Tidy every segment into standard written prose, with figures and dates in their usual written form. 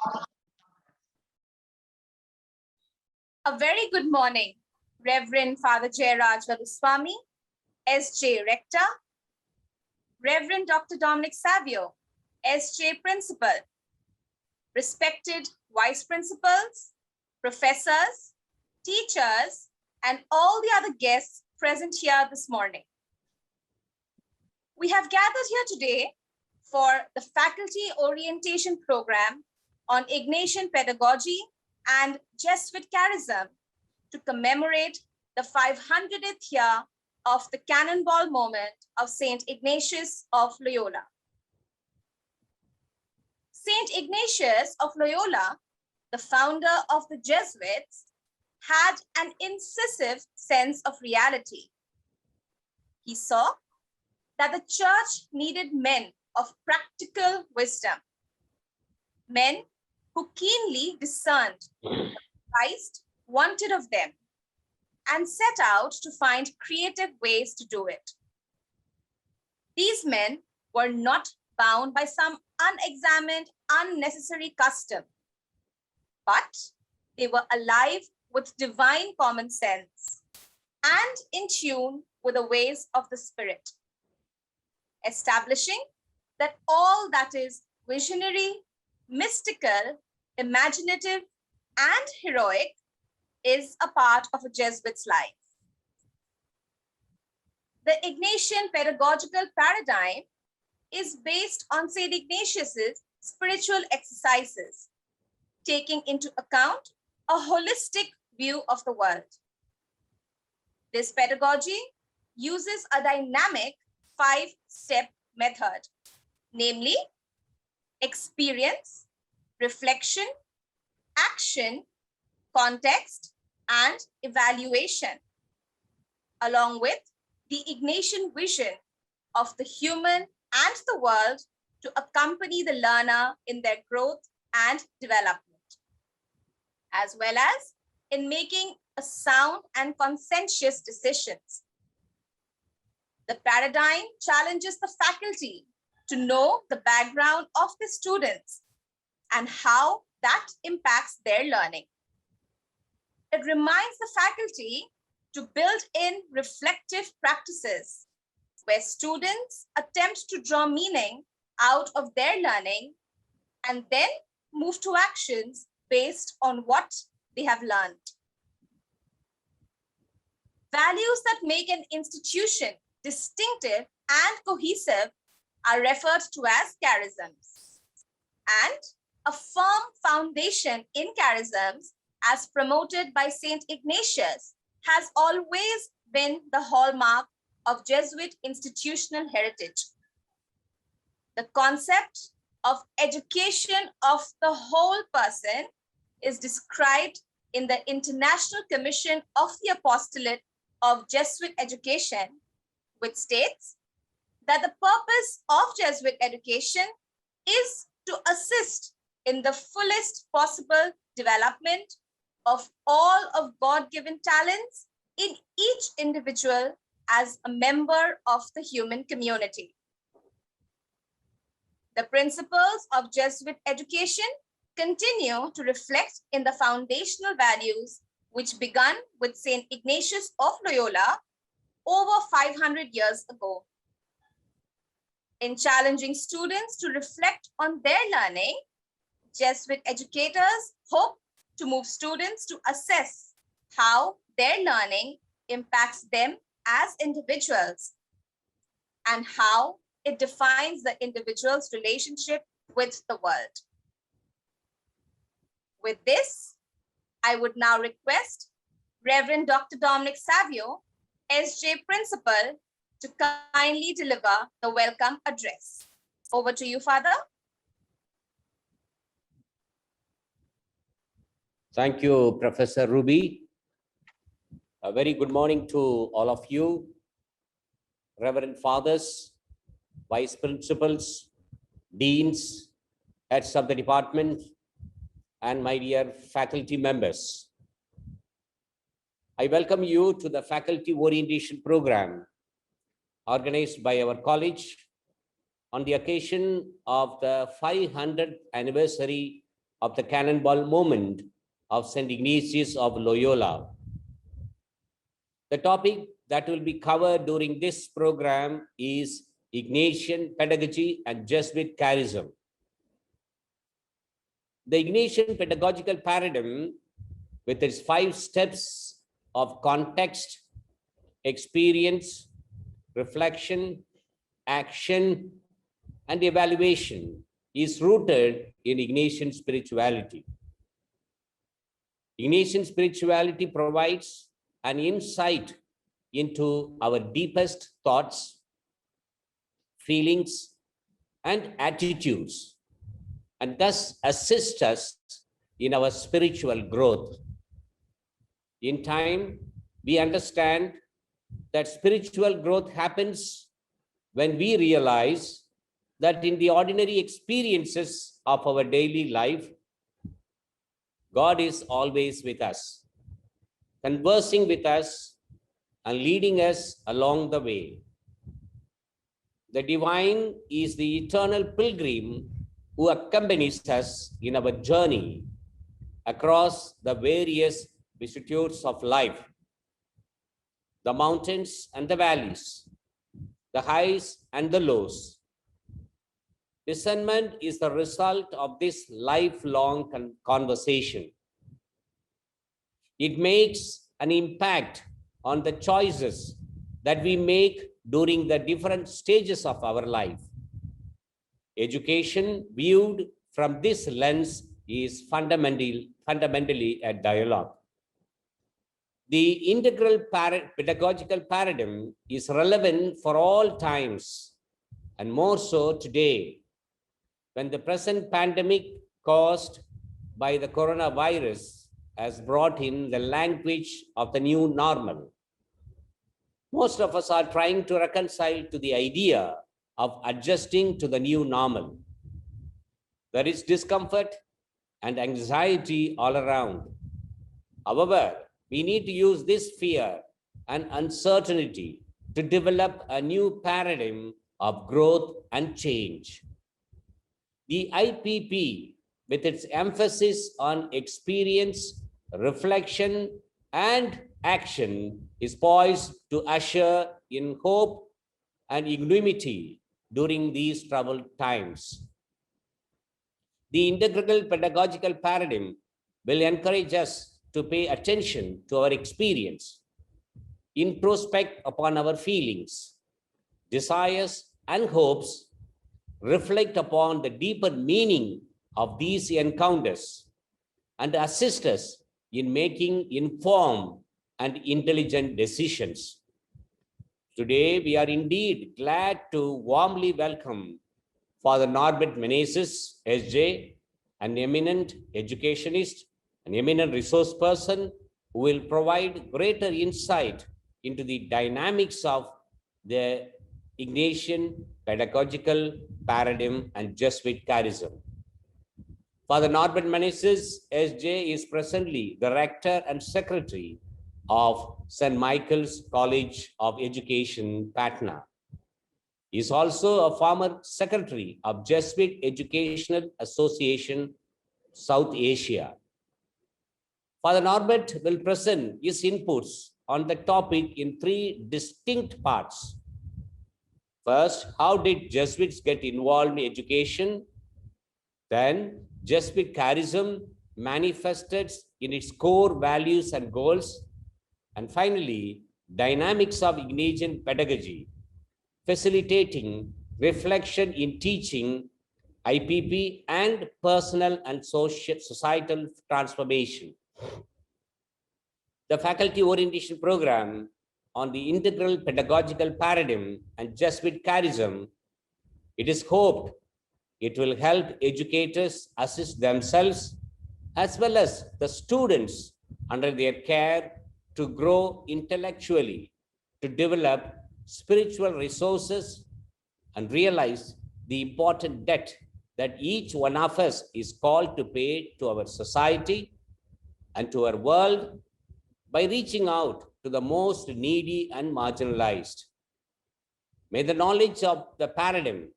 A very good morning, Reverend Father Jairaj Valuswamy, S.J. Rector, Reverend Dr. Dominic Savio, S.J. Principal, respected Vice Principals, Professors, teachers, and all the other guests present here this morning. We have gathered here today for the Faculty Orientation Program on Ignatian Pedagogy and Jesuit Charism to commemorate the 500th year of the cannonball moment of St. Ignatius of Loyola. St. Ignatius of Loyola, the founder of the Jesuits, had an incisive sense of reality. He saw that the church needed men of practical wisdom, men who keenly discerned what Christ wanted of them and set out to find creative ways to do it. These men were not bound by some unexamined, unnecessary custom, but they were alive with divine common sense and in tune with the ways of the Spirit, establishing that all that is visionary, mystical, imaginative, and heroic is a part of a Jesuit's life. The Ignatian pedagogical paradigm is based on St. Ignatius's spiritual exercises, taking into account a holistic view of the world. This pedagogy uses a dynamic 5-step method, namely experience, reflection, action, context, and evaluation, along with the Ignatian vision of the human and the world to accompany the learner in their growth and development, as well as in making a sound and conscientious decisions. The paradigm challenges the faculty to know the background of the students and how that impacts their learning. It reminds the faculty to build in reflective practices where students attempt to draw meaning out of their learning and then move to actions based on what they have learned. Values that make an institution distinctive and cohesive are referred to as charisms. And a firm foundation in charisms, as promoted by St. Ignatius, has always been the hallmark of Jesuit institutional heritage. The concept of education of the whole person is described in the International Commission of the Apostolate of Jesuit Education, which states that the purpose of Jesuit education is to assist in the fullest possible development of all of God-given talents in each individual as a member of the human community. The principles of Jesuit education continue to reflect in the foundational values which began with St. Ignatius of Loyola over 500 years ago. In challenging students to reflect on their learning, Jesuit educators hope to move students to assess how their learning impacts them as individuals and how it defines the individual's relationship with the world. With this, I would now request Reverend Dr. Dominic Savio, SJ Principal, to kindly deliver the welcome address. Over to you, Father. Thank you, Professor Ruby. A very good morning to all of you, Reverend Fathers, Vice Principals, Deans, heads of the department, and my dear faculty members. I welcome you to the Faculty Orientation Program organized by our college on the occasion of the 500th anniversary of the Cannonball Movement of St. Ignatius of Loyola. The topic that will be covered during this program is Ignatian Pedagogy and Jesuit Charism. The Ignatian Pedagogical Paradigm, with its 5 steps of context, experience, reflection, action, and evaluation, is rooted in Ignatian spirituality. Ignatian spirituality provides an insight into our deepest thoughts, feelings, and attitudes, and thus assists us in our spiritual growth. In time, we understand that spiritual growth happens when we realize that in the ordinary experiences of our daily life, God is always with us, conversing with us and leading us along the way. The divine is the eternal pilgrim who accompanies us in our journey across the various vicissitudes of life, the mountains and the valleys, the highs and the lows. Discernment is the result of this lifelong conversation. It makes an impact on the choices that we make during the different stages of our life. Education viewed from this lens is fundamentally a dialogue. The integral pedagogical paradigm is relevant for all times, and more so today, when the present pandemic caused by the coronavirus has brought in the language of the new normal. Most of us are trying to reconcile to the idea of adjusting to the new normal. There is discomfort and anxiety all around. However, we need to use this fear and uncertainty to develop a new paradigm of growth and change. The IPP, with its emphasis on experience, reflection, and action, is poised to usher in hope and equanimity during these troubled times. The integral pedagogical paradigm will encourage us to pay attention to our experience, introspect upon our feelings, desires, and hopes, reflect upon the deeper meaning of these encounters, and assist us in making informed and intelligent decisions. Today, we are indeed glad to warmly welcome Father Norbert Menezes, SJ, an eminent educationist, an eminent resource person who will provide greater insight into the dynamics of the Ignatian pedagogical paradigm and Jesuit Charism. Father Norbert Menezes, SJ, is presently the rector and secretary of St. Michael's College of Education, Patna. He is also a former secretary of Jesuit Educational Association, South Asia. Father Norbert will present his inputs on the topic in 3 distinct parts. First, how did Jesuits get involved in education? Then, Jesuit Charism manifested in its core values and goals. And finally, dynamics of Ignatian pedagogy, facilitating reflection in teaching, IPP, and personal and societal transformation. The faculty orientation program on the integral pedagogical paradigm and Jesuit Charism, it is hoped it will help educators assist themselves as well as the students under their care to grow intellectually, to develop spiritual resources, and realize the important debt that each one of us is called to pay to our society and to our world by reaching out to the most needy and marginalized. May the knowledge of the paradigm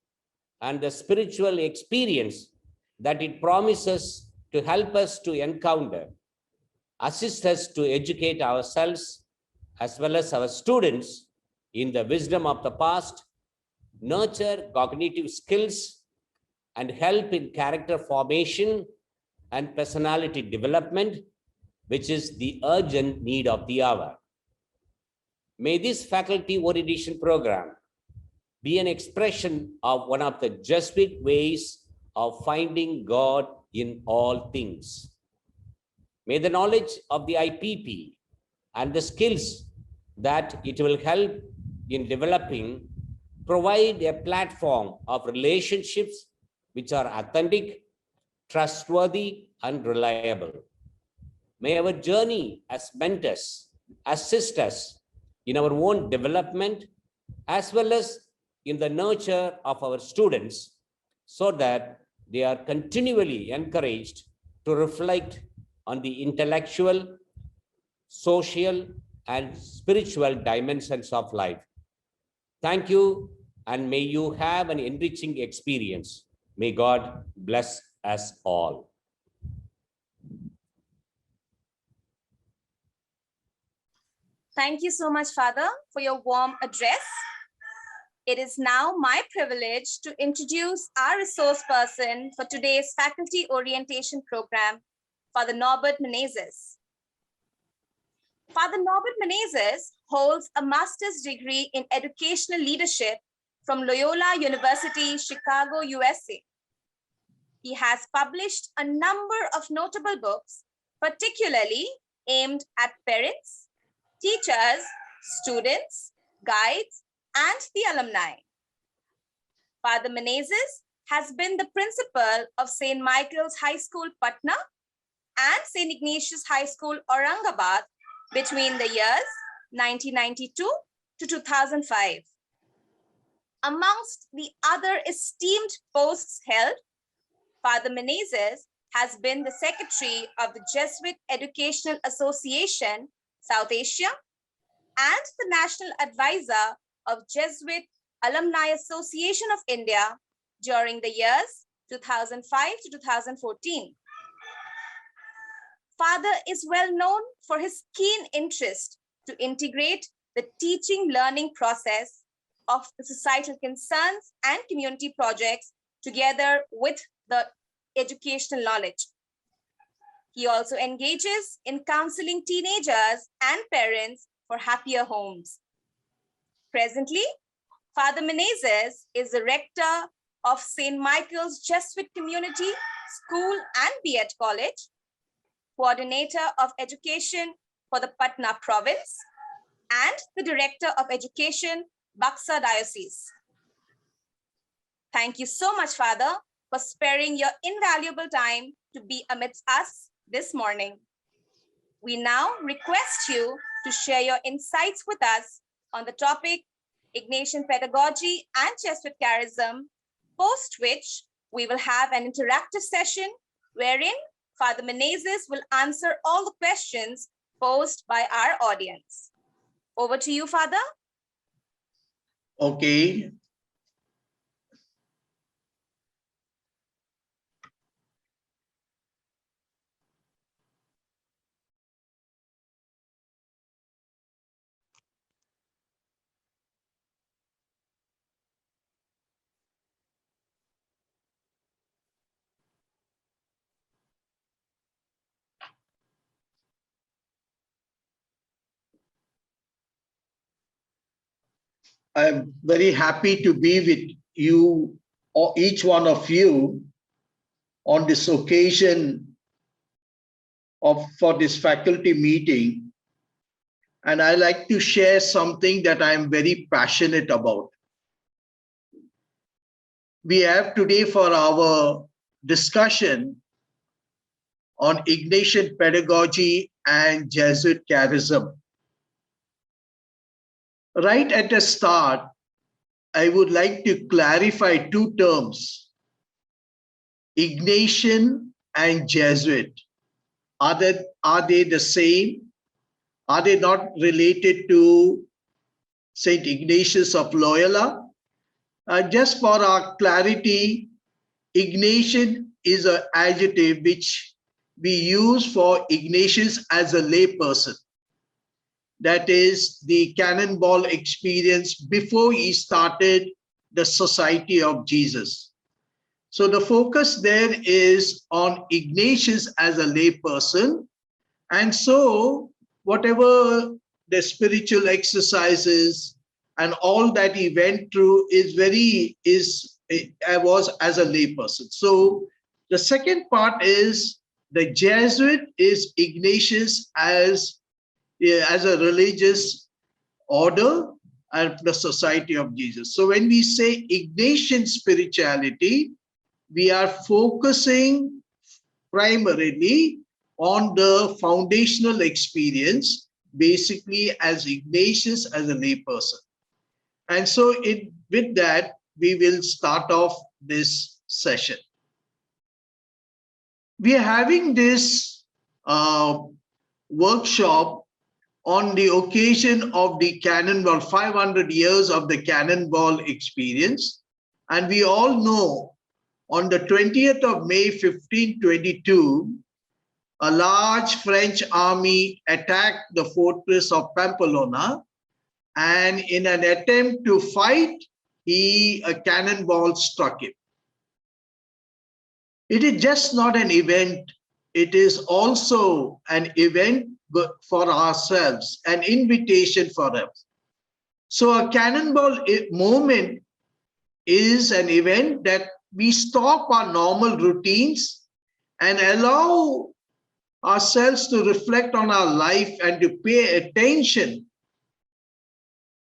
and the spiritual experience that it promises to help us to encounter, assist us to educate ourselves as well as our students in the wisdom of the past, nurture cognitive skills, and help in character formation and personality development, which is the urgent need of the hour. May this faculty orientation program be an expression of one of the Jesuit ways of finding God in all things. May the knowledge of the IPP and the skills that it will help in developing provide a platform of relationships which are authentic, trustworthy, and reliable. May our journey as mentors assist us in our own development as well as in the nurture of our students, so that they are continually encouraged to reflect on the intellectual, social, and spiritual dimensions of life. Thank you, and may you have an enriching experience. May God bless us all. Thank you so much, Father, for your warm address. It is now my privilege to introduce our resource person for today's faculty orientation program, Father Norbert Menezes. Father Norbert Menezes holds a master's degree in educational leadership from Loyola University, Chicago, USA. He has published a number of notable books, particularly aimed at parents, teachers, students, guides, and the alumni. Father Menezes has been the principal of St. Michael's High School, Patna, and St. Ignatius High School, Aurangabad, between the years 1992 to 2005. Amongst the other esteemed posts held, Father Menezes has been the secretary of the Jesuit Educational Association, South Asia, and the national advisor of Jesuit Alumni Association of India during the years 2005 to 2014. Father is well known for his keen interest to integrate the teaching learning process of the societal concerns and community projects together with the educational knowledge. He also engages in counseling teenagers and parents for happier homes. Presently, Father Menezes is the rector of St. Michael's Jesuit Community School and B.Ed College, coordinator of education for the Patna province, and the director of education, Buxa Diocese. Thank you so much, Father, for sparing your invaluable time to be amidst us this morning. We now request you to share your insights with us on the topic Ignatian Pedagogy and Jesuit Charism, post which we will have an interactive session wherein Father Menezes will answer all the questions posed by our audience. Over to you, Father. Okay. I'm very happy to be with you, or each one of you, on this occasion for this faculty meeting. And I like to share something that I'm very passionate about. We have today for our discussion on Ignatian Pedagogy and Jesuit Charism. Right at the start, I would like to clarify two terms, Ignatian and Jesuit. Are they the same? Are they not related to St. Ignatius of Loyola? Just for our clarity, Ignatian is an adjective which we use for Ignatius as a layperson. That is the cannonball experience before he started the Society of Jesus. So the focus there is on Ignatius as a layperson. And so whatever the spiritual exercises and all that he went through was as a layperson. So the second part is the Jesuit is Ignatius as a religious order and the Society of Jesus. So when we say Ignatian spirituality, we are focusing primarily on the foundational experience, basically as Ignatius as a layperson. And so with that, we will start off this session. We are having this workshop on the occasion of the Cannonball, 500 years of the Cannonball experience. And we all know on the 20th of May, 1522, a large French army attacked the fortress of Pamplona. And in an attempt to fight, a cannonball struck him. It is just not an event. It is also an event for ourselves, an invitation for us. So a cannonball moment is an event that we stop our normal routines and allow ourselves to reflect on our life and to pay attention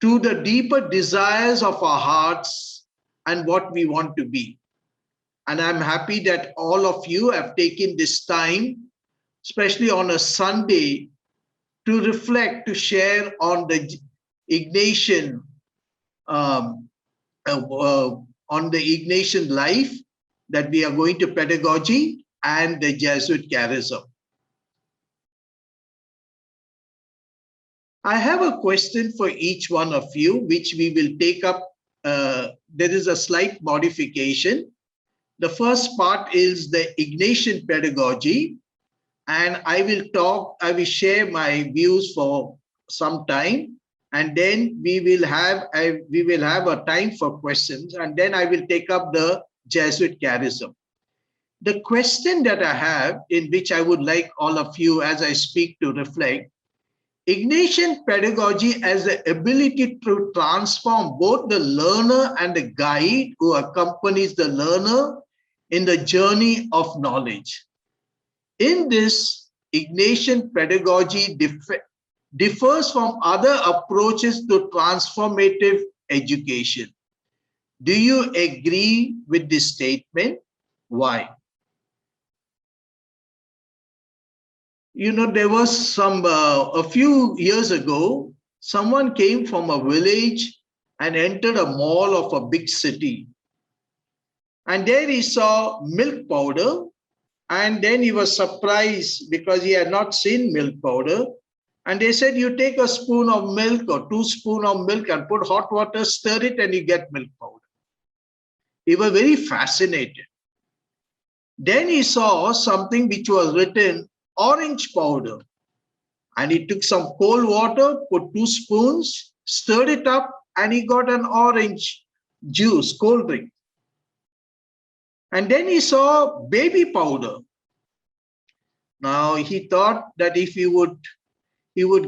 to the deeper desires of our hearts and what we want to be. And I'm happy that all of you have taken this time, especially on a Sunday, to reflect, to share on the Ignatian, on the Ignatian life that we are going to pedagogy and the Jesuit Charism. I have a question for each one of you, which we will take up. There is a slight modification. The first part is the Ignatian Pedagogy, and I will share my views for some time, and then we will have a time for questions, and then I will take up the Jesuit Charism. The question that I have, in which I would like all of you as I speak to reflect, Ignatian pedagogy as the ability to transform both the learner and the guide who accompanies the learner in the journey of knowledge. In this, Ignatian pedagogy differs from other approaches to transformative education. Do you agree with this statement? Why? You know, there was a few years ago, someone came from a village and entered a mall of a big city. And there he saw milk powder, and then he was surprised because he had not seen milk powder. And they said, you take a spoon of milk or 2 spoons of milk and put hot water, stir it, and you get milk powder. He was very fascinated. Then he saw something which was written orange powder. And he took some cold water, put 2 spoons, stirred it up, and he got an orange juice, cold drink. And then he saw baby powder. Now he thought that if he would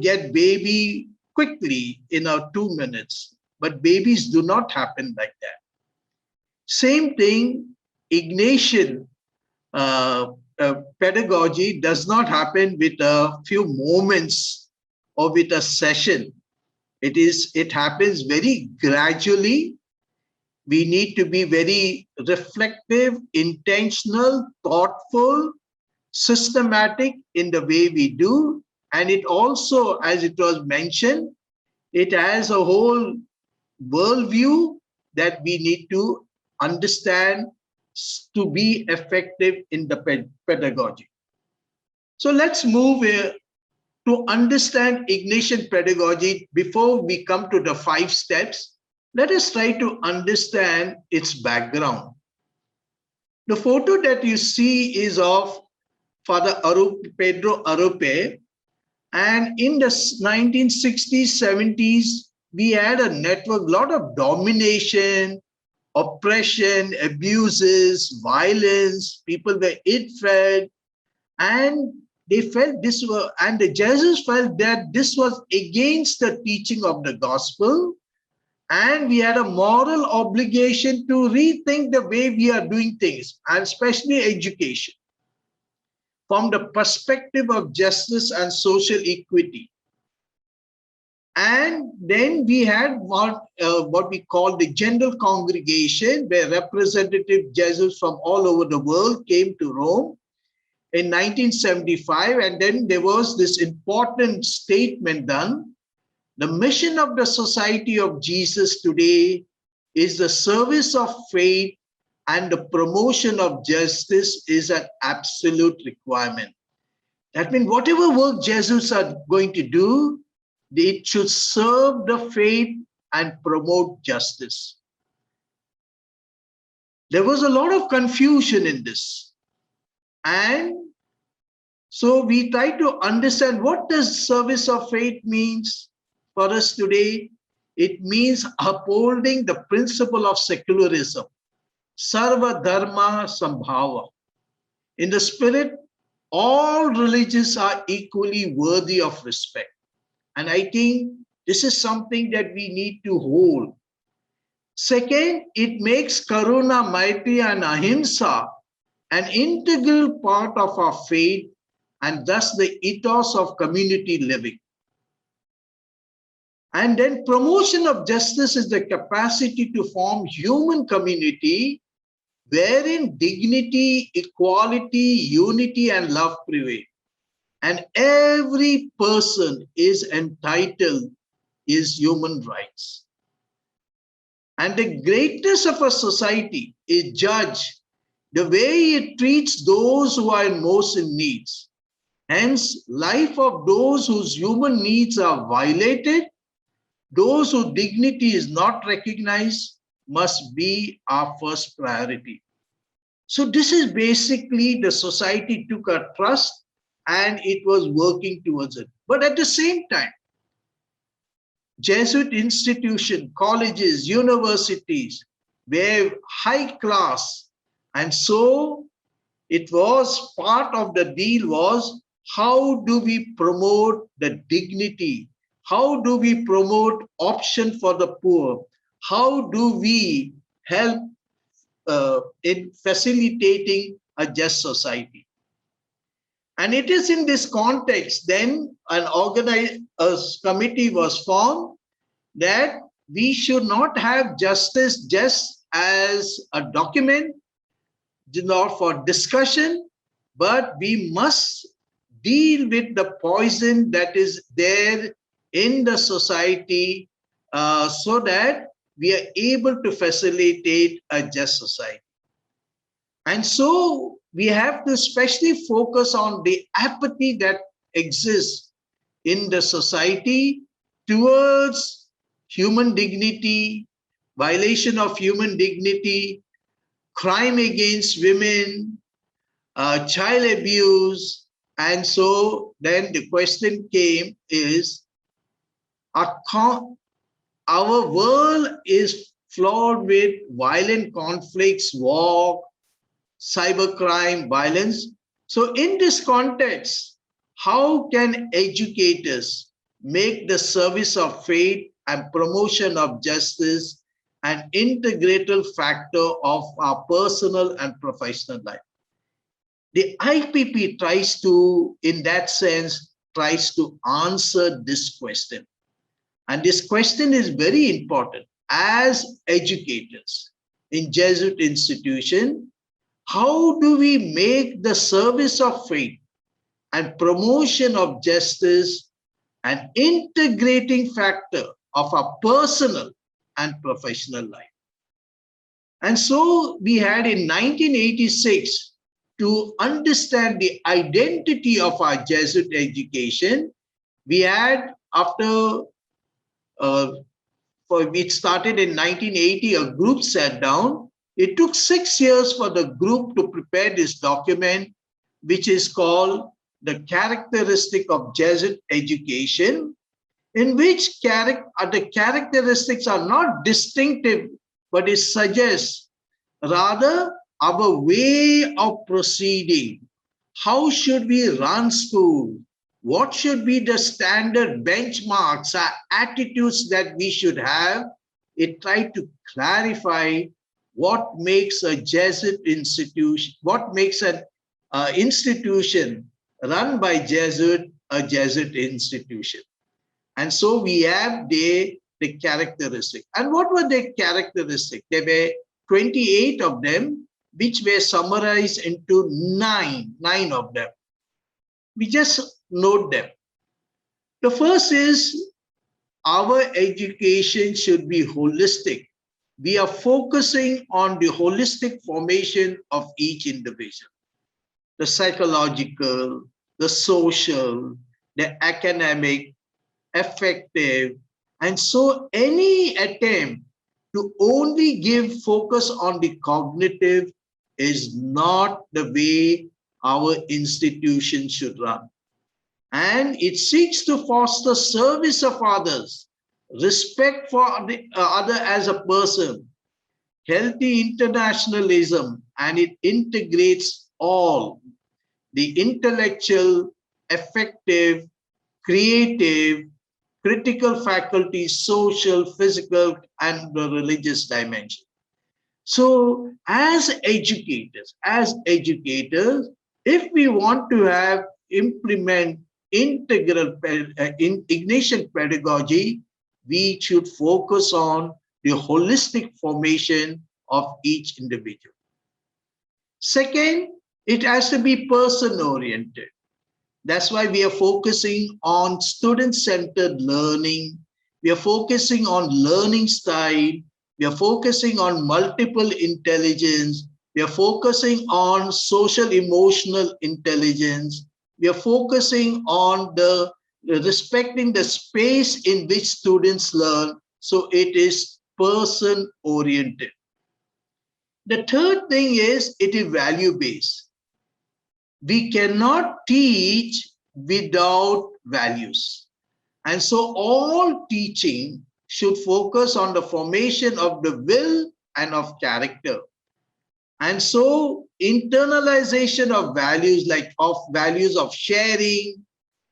get baby quickly in 2 minutes, but babies do not happen like that. Same thing, Ignatian pedagogy does not happen with a few moments or with a session. It happens very gradually. We need to be very reflective, intentional, thoughtful, systematic in the way we do. And it also, as it was mentioned, it has a whole worldview that we need to understand to be effective in the pedagogy. So let's move here to understand Ignatian pedagogy. Before we come to the 5 steps, let us try to understand its background. The photo that you see is of Father Pedro Arupe. And in the 1960s, 70s, we had a network, a lot of domination, oppression, abuses, violence. People were ill-fed, and they felt this was, and the Jesuits felt that this was against the teaching of the gospel, and we had a moral obligation to rethink the way we are doing things, and especially education, from the perspective of justice and social equity. And then we had what we call the General Congregation, where representative Jesuits from all over the world came to Rome in 1975. And then there was this important statement done. The mission of the Society of Jesus today is the service of faith, and the promotion of justice is an absolute requirement. That means whatever work Jesuits are going to do, it should serve the faith and promote justice. There was a lot of confusion in this. And so we try to understand, what does service of faith means for us today? It means upholding the principle of secularism, Sarva Dharma Sambhava. In the spirit, all religions are equally worthy of respect. And I think this is something that we need to hold. Second, it makes Karuna, Maitri, and Ahimsa an integral part of our faith, and thus the ethos of community living. And then promotion of justice is the capacity to form human community wherein dignity, equality, unity, and love prevail. And every person is entitled his human rights. And the greatness of a society is judged the way it treats those who are most in needs. Hence, life of those whose human needs are violated, those whose dignity is not recognized, must be our first priority. So this is basically the society took a trust and it was working towards it. But at the same time, Jesuit institutions, colleges, universities were high class. And so it was part of the deal was, how do we promote the dignity? How do we promote option for the poor? How do we help in facilitating a just society? And it is in this context, then an organized committee was formed that we should not have justice just as a document, not for discussion, but we must deal with the poison that is there in the society so that we are able to facilitate a just society. And so we have to especially focus on the apathy that exists in the society towards human dignity, violation of human dignity, crime against women, child abuse. And so then the question came is, our world is flawed with violent conflicts, war, cybercrime, violence. So in this context, how can educators make the service of faith and promotion of justice an integral factor of our personal and professional life? The IPP tries to, in that sense, tries to answer this question. And this question is very important. As educators in Jesuit institution, how do we make the service of faith and promotion of justice an integrating factor of our personal and professional life? And so we had in 1986, to understand the identity of our Jesuit education, we had after, it started in 1980, a group sat down. It took 6 years for the group to prepare this document, which is called the characteristic of Jesuit education, in which the characteristics are not distinctive, but it suggests rather our way of proceeding. How should we run school? What should be the standard benchmarks, attitudes that we should have? It tried to clarify what makes a Jesuit institution, what makes an institution run by Jesuit a Jesuit institution. And so we have the characteristic. And what were the characteristics? There were 28 of them, which were summarized into nine of them. We just note them. The first is our education should be holistic. We are focusing on the holistic formation of each individual. The psychological, the social, the academic, affective, and so any attempt to only give focus on the cognitive is not the way our institution should run. And it seeks to foster service of others, respect for the other as a person, healthy internationalism, and it integrates all the intellectual, affective, creative, critical faculties, social, physical, and the religious dimension. So as educators, if we want to implement integral Ignatian pedagogy, we should focus on the holistic formation of each individual. Second, it has to be person-oriented. That's why we are focusing on student-centered learning. We are focusing on learning style. We are focusing on multiple intelligence. We are focusing on social emotional intelligence. We are focusing on the respecting the space in which students learn. So it is person-oriented. The third thing is it is value-based. We cannot teach without values. And so all teaching should focus on the formation of the will and of character. And so internalization of values like values of sharing,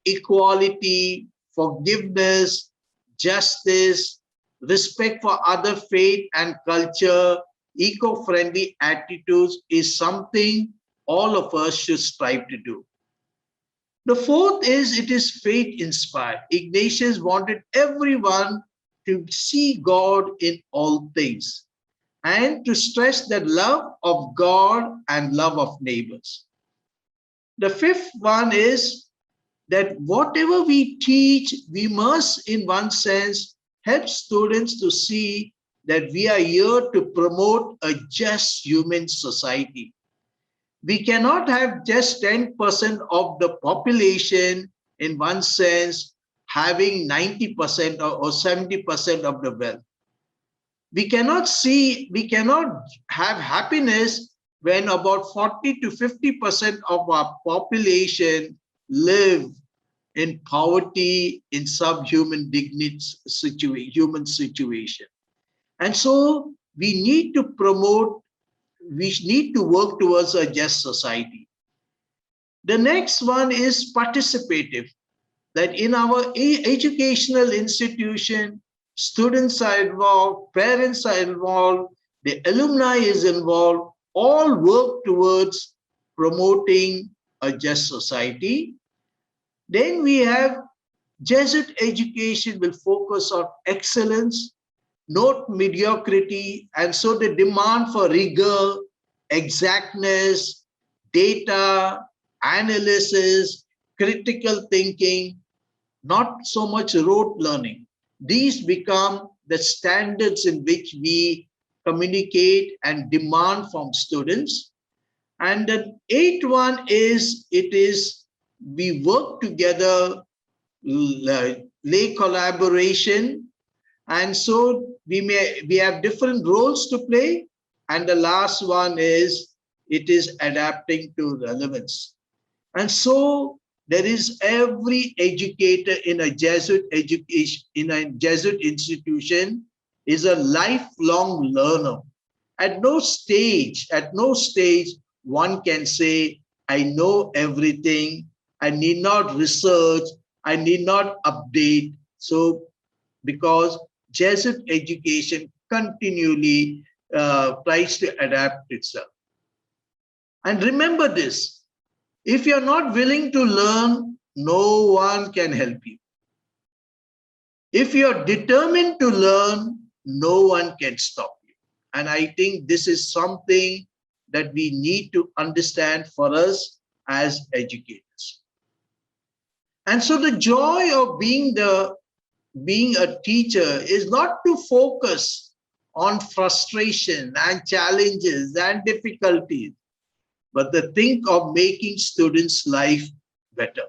equality, forgiveness, justice, respect for other faith and culture, eco-friendly attitudes is something all of us should strive to do. The fourth is it is faith-inspired. Ignatius wanted everyone to see God in all things and to stress the love of God and love of neighbors. The fifth one is that whatever we teach, we must, in one sense, help students to see that we are here to promote a just human society. We cannot have just 10% of the population, in one sense, having 90% or 70% of the wealth. We cannot have happiness when about 40 to 50% of our population live in poverty, in subhuman dignity human situation. And so we need to work towards a just society. The next one is participative, that in our educational institution, students are involved, parents are involved, the alumni is involved, all work towards promoting a just society. Then we have Jesuit education will focus on excellence, not mediocrity, and so the demand for rigor, exactness, data, analysis, critical thinking, not so much rote learning. These become the standards in which we communicate and demand from students. And the eighth one is, we work together, lay collaboration, and so we have different roles to play. And the last one is, it is adapting to relevance. And so there is every educator in a Jesuit education, in a Jesuit institution, is a lifelong learner. At no stage, one can say, I know everything, I need not research, I need not update. So, because Jesuit education continually tries to adapt itself. And remember this, if you're not willing to learn, no one can help you. If you're determined to learn, no one can stop you. And I think this is something that we need to understand for us as educators. And so the joy of being a teacher is not to focus on frustration and challenges and difficulties, but to think of making students' life better.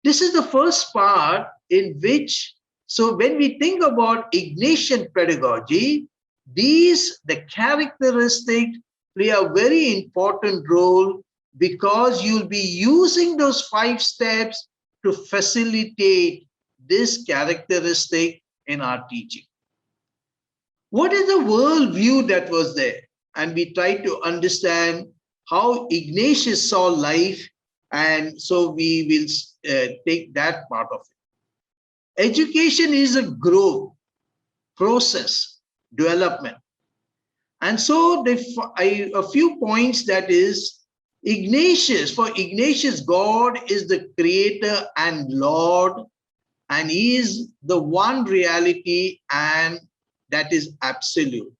This is the first part in which, so when we think about Ignatian pedagogy, the characteristics play a very important role because you'll be using those 5 steps to facilitate this characteristic in our teaching. What is the worldview that was there? And we try to understand how Ignatius saw life, and so we will take that part of it. Education is a growth, process, development. And so a few points, that is, for Ignatius, God is the creator and Lord, and he is the one reality, and that is absolute.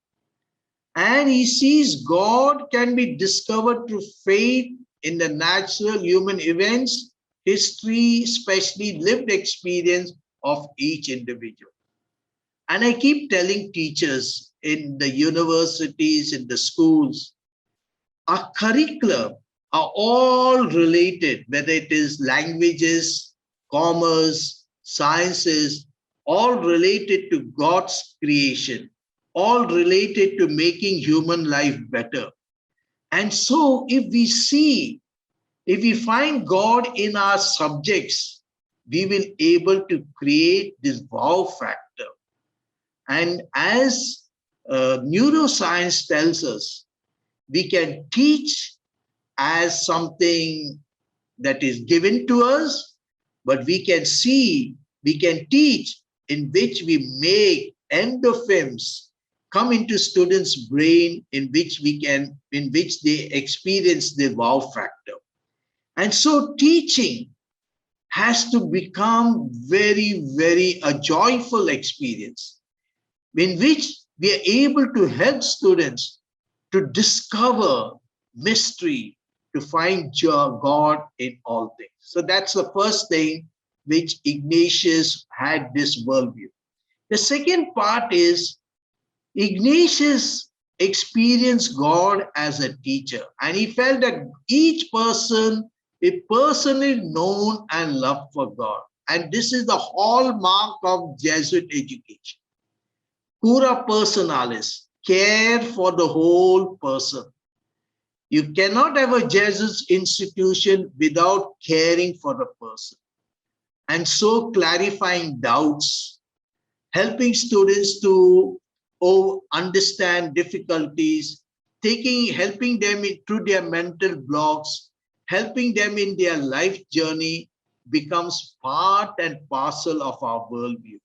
And he sees God can be discovered through faith in the natural human events, history, especially lived experience of each individual. And I keep telling teachers in the universities, in the schools, our curriculum are all related, whether it is languages, commerce, sciences, all related to God's creation, all related to making human life better. And so if we find God in our subjects, we will able to create this wow factor. And as neuroscience tells us, we can teach as something that is given to us, but we can teach in which we make endorphins come into students' brain, in which they experience the wow factor. And so teaching has to become very, very a joyful experience in which we are able to help students to discover mystery, to find God in all things. So that's the first thing which Ignatius had this worldview. The second part is Ignatius experienced God as a teacher, and he felt that each person is personally known and loved for God. And this is the hallmark of Jesuit education. Pura Personalis, care for the whole person. You cannot have a Jesuit institution without caring for the person. And so clarifying doubts, helping students to understand difficulties, helping them through their mental blocks, helping them in their life journey becomes part and parcel of our worldview.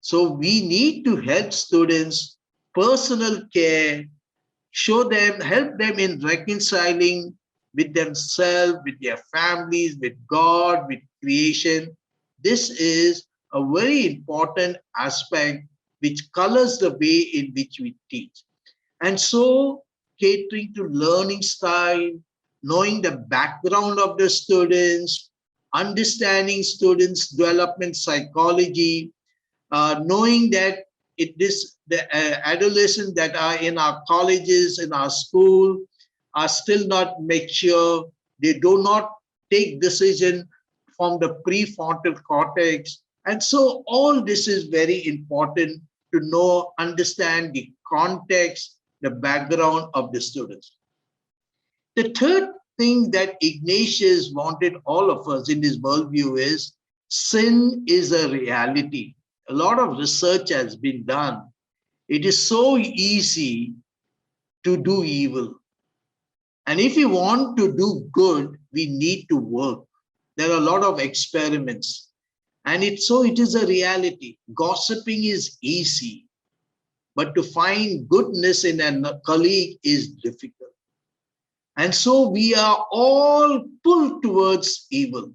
So we need to help students, personal care, help them in reconciling with themselves, with their families, with God, with creation. This is a very important aspect which colors the way in which we teach. And so catering to learning style, knowing the background of the students, understanding students' development psychology, knowing that the adolescents that are in our colleges, in our school, are still not mature. They do not take decision from the prefrontal cortex. And so all this is very important to understand the context, the background of the students. The third thing that Ignatius wanted all of us in his worldview is sin is a reality. A lot of research has been done. It is so easy to do evil. And if we want to do good, we need to work. There are a lot of experiments. And it is a reality. Gossiping is easy, but to find goodness in a colleague is difficult. And so we are all pulled towards evil.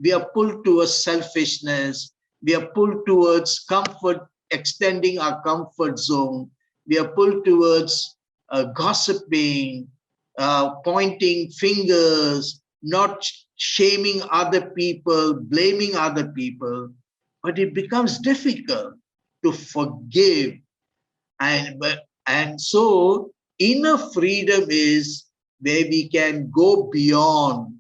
We are pulled towards selfishness. We are pulled towards comfort, extending our comfort zone. We are pulled towards gossiping, pointing fingers, not shaming other people, blaming other people. But it becomes difficult to forgive. And so inner freedom is where we can go beyond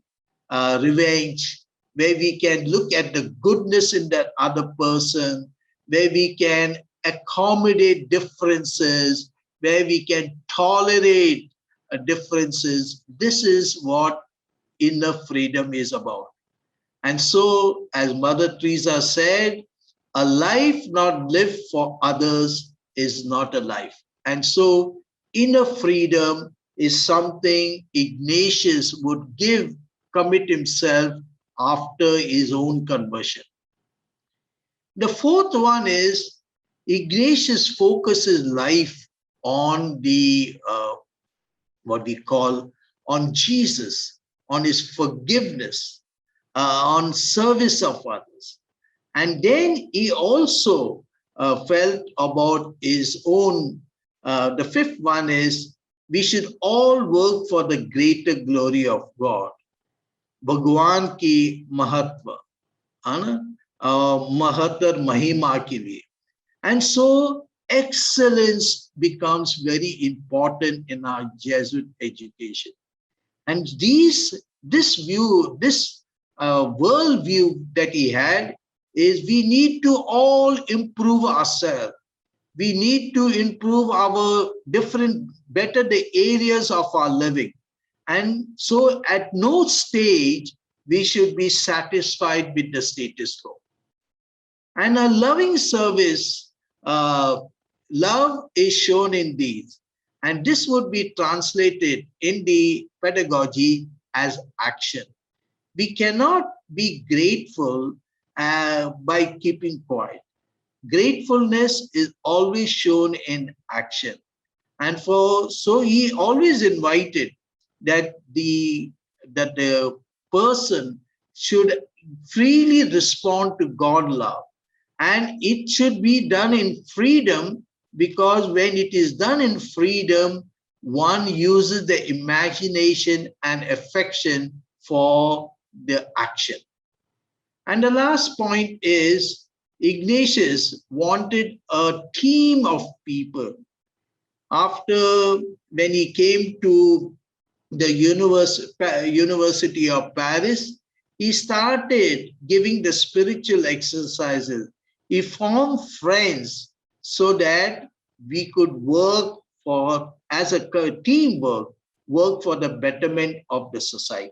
revenge, where we can look at the goodness in that other person, where we can accommodate differences, where we can tolerate differences. This is what inner freedom is about. And so, as Mother Teresa said, a life not lived for others is not a life. And so, inner freedom is something Ignatius would commit himself after his own conversion. The fourth one is Ignatius focuses life on what we call on Jesus, on his forgiveness, on service of others. And then he also felt about his own, the fifth one is we should all work for the greater glory of God. Bhagwan ki mahatva, mahatar mahima ke liye. And so excellence becomes very important in our Jesuit education. And this worldview that he had is we need to all improve ourselves. We need to improve our better the areas of our living. And so at no stage, we should be satisfied with the status quo. And a loving service, love is shown in these. And this would be translated in the pedagogy as action. We cannot be grateful by keeping quiet. Gratefulness is always shown in action. And so he always invited that the person should freely respond to God love. And it should be done in freedom, because when it is done in freedom, one uses the imagination and affection for the action. And the last point is Ignatius wanted a team of people. After when he came to the University of Paris, he started giving the spiritual exercises. He formed friends so that we could work as a teamwork, work for the betterment of the society.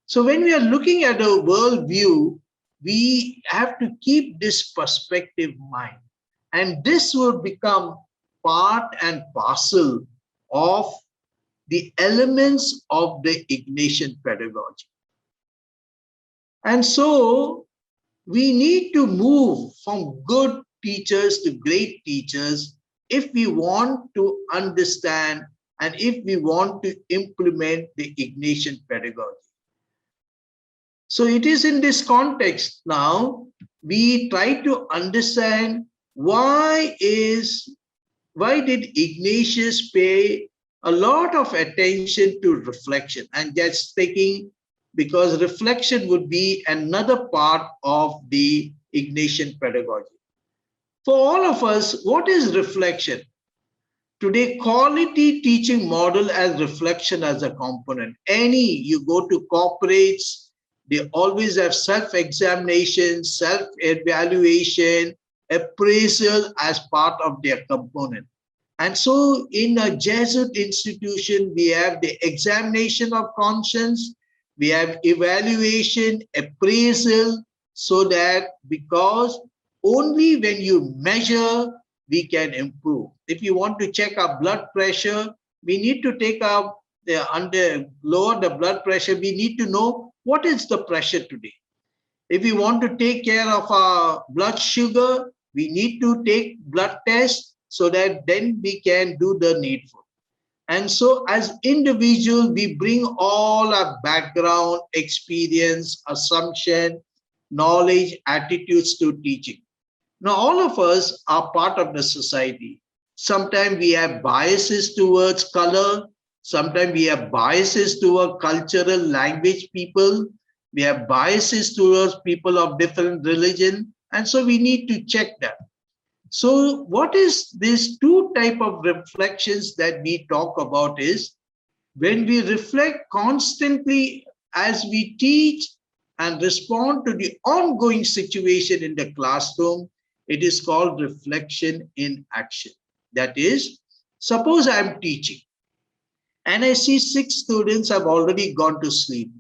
So when we are looking at a worldview, we have to keep this perspective in mind. And this will become part and parcel of the elements of the Ignatian pedagogy. And so we need to move from good teachers to great teachers if we want to understand and if we want to implement the Ignatian pedagogy. So it is in this context now we try to understand why did Ignatius pay a lot of attention to reflection, and that's because reflection would be another part of the Ignatian pedagogy. For all of us, what is reflection? Today, quality teaching model as reflection as a component. You go to corporates, they always have self-examination, self-evaluation, appraisal as part of their component. And so in a Jesuit institution, we have the examination of conscience, we have evaluation, appraisal, so that because only when you measure, we can improve. If you want to check our blood pressure, we need to take our lower the blood pressure, we need to know what is the pressure today. If we want to take care of our blood sugar, we need to take blood tests so that then we can do the needful. And so as individuals, we bring all our background, experience, assumption, knowledge, attitudes to teaching. Now, all of us are part of the society. Sometimes we have biases towards color. Sometimes we have biases toward cultural language people. We have biases towards people of different religion. And so we need to check that. So what is these two type of reflections that we talk about is when we reflect constantly as we teach and respond to the ongoing situation in the classroom, it is called reflection in action. That is, suppose I am teaching and I see 6 students have already gone to sleep.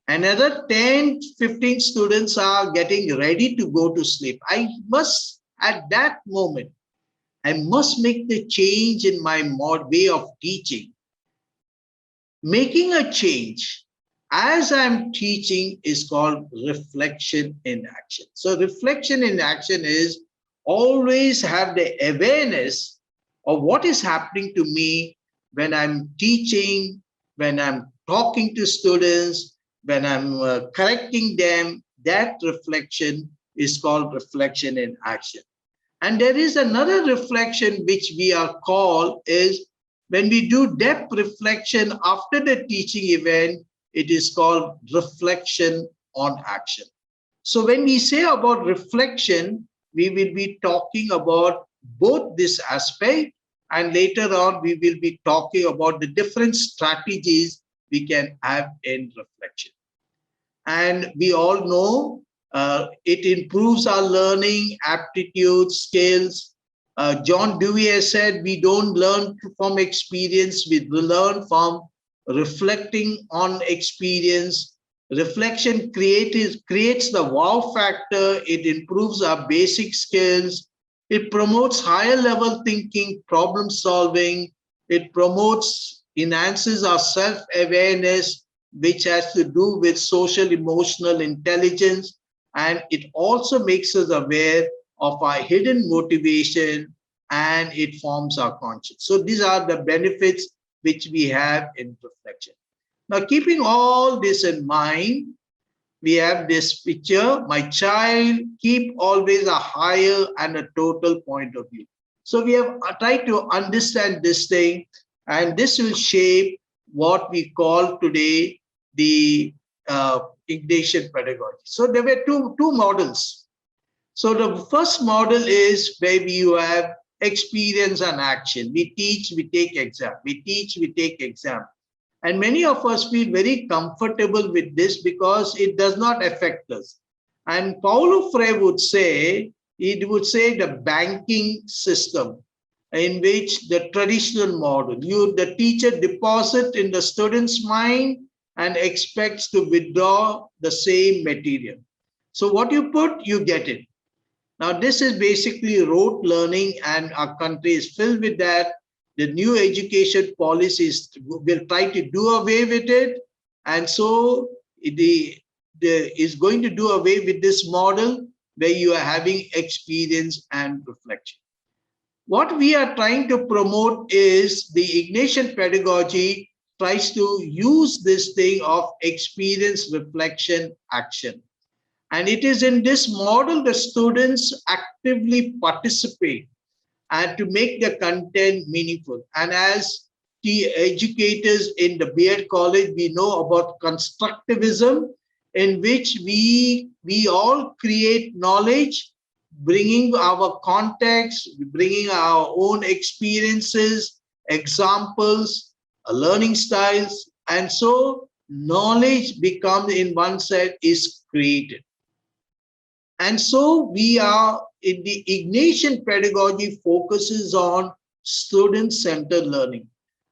Another 10, 15 students are getting ready to go to sleep. I must, at that moment, I must make the change in my way of teaching. Making a change as I'm teaching is called reflection in action. So reflection in action is always have the awareness of what is happening to me when I'm teaching, when I'm talking to students, when I'm correcting them. That reflection is called reflection in action. And there is another reflection which we are called is when we do depth reflection after the teaching event, it is called reflection on action. So when we say about reflection, we will be talking about both this aspect, and later on we will be talking about the different strategies we can have in reflection. And we all know it improves our learning, aptitude, skills. John Dewey has said, we don't learn from experience, we learn from reflecting on experience. Reflection creates the wow factor, it improves our basic skills, it promotes higher level thinking, problem solving, it enhances our self-awareness, which has to do with social emotional intelligence, and it also makes us aware of our hidden motivation, and it forms our conscience. So these are the benefits which we have in reflection. Now, keeping all this in mind, we have this picture, my child, keep always a higher and a total point of view. So we have tried to understand this thing, and this will shape what we call today the Ignatian Pedagogy. So there were two models. So the first model is where you have experience and action. We teach, we take exam. We teach, we take exam. And many of us feel very comfortable with this because it does not affect us. And Paulo Freire would say, the banking system in which the traditional model, the teacher deposits in the student's mind and expects to withdraw the same material. So what you put, you get it. Now, this is basically rote learning, and our country is filled with that. The new education policies will try to do away with it. And so it is going to do away with this model where you are having experience and reflection. What we are trying to promote is the Ignatian pedagogy tries to use this thing of experience, reflection, action. And it is in this model the students actively participate and to make the content meaningful. And as the educators in the B.Ed college, we know about constructivism, in which we all create knowledge, bringing our context, bringing our own experiences, examples, learning styles. And so knowledge becomes, in one side, is created. And so we are in the Ignatian pedagogy focuses on student-centered learning.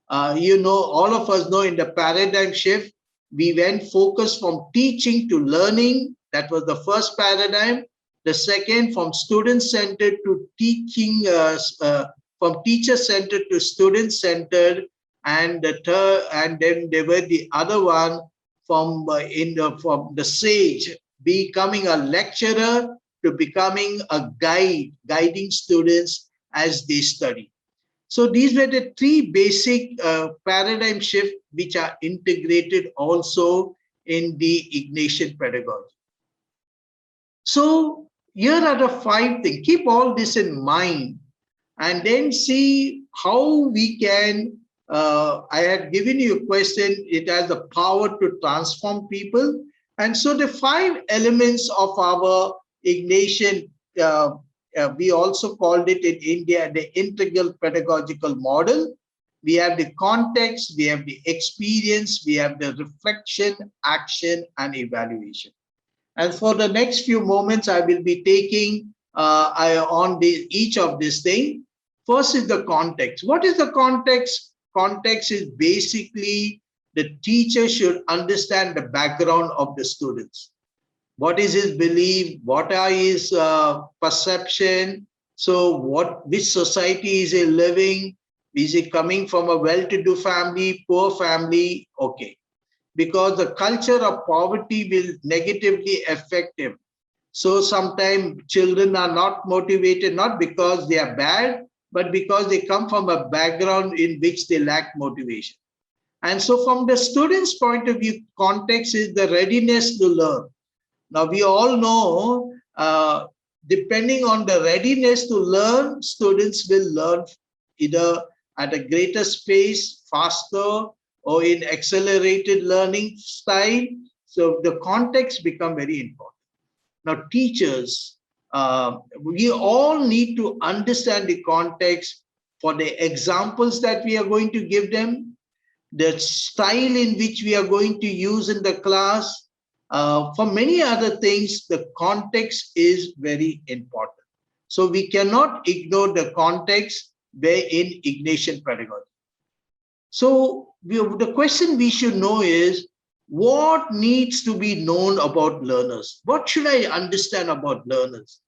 All of us know in the paradigm shift, we went focus from teaching to learning. That was the first paradigm. The second, from student-centered to teaching, from teacher-centered to student-centered, and the third, and then there were the other one from from the sage, becoming a lecturer to becoming a guide, guiding students as they study. So these were the three basic paradigm shifts which are integrated also in the Ignatian pedagogy. So here are the 5 things. Keep all this in mind and then see how we can, I had given you a question, it has the power to transform people. And so the 5 elements of our Ignatian, we also called it in India the integral pedagogical model. We have the context, we have the experience, we have the reflection, action, and evaluation. And for the next few moments, I will be taking on each of these things. First is the context. What is the context? Context is basically the teacher should understand the background of the students. What is his belief? What are his perception? So which society is he living? Is he coming from a well-to-do family, poor family? Okay. Because the culture of poverty will negatively affect him. So sometimes children are not motivated, not because they are bad, but because they come from a background in which they lack motivation. And so from the student's point of view, context is the readiness to learn. Now, we all know, depending on the readiness to learn, students will learn either at a greater pace, faster, or in accelerated learning style. So the context become very important. Now, teachers, we all need to understand the context for the examples that we are going to give them, the style in which we are going to use in the class. For many other things, the context is very important. So we cannot ignore the context in Ignatian pedagogy. So the question we should know is, what needs to be known about learners? What should I understand about learners?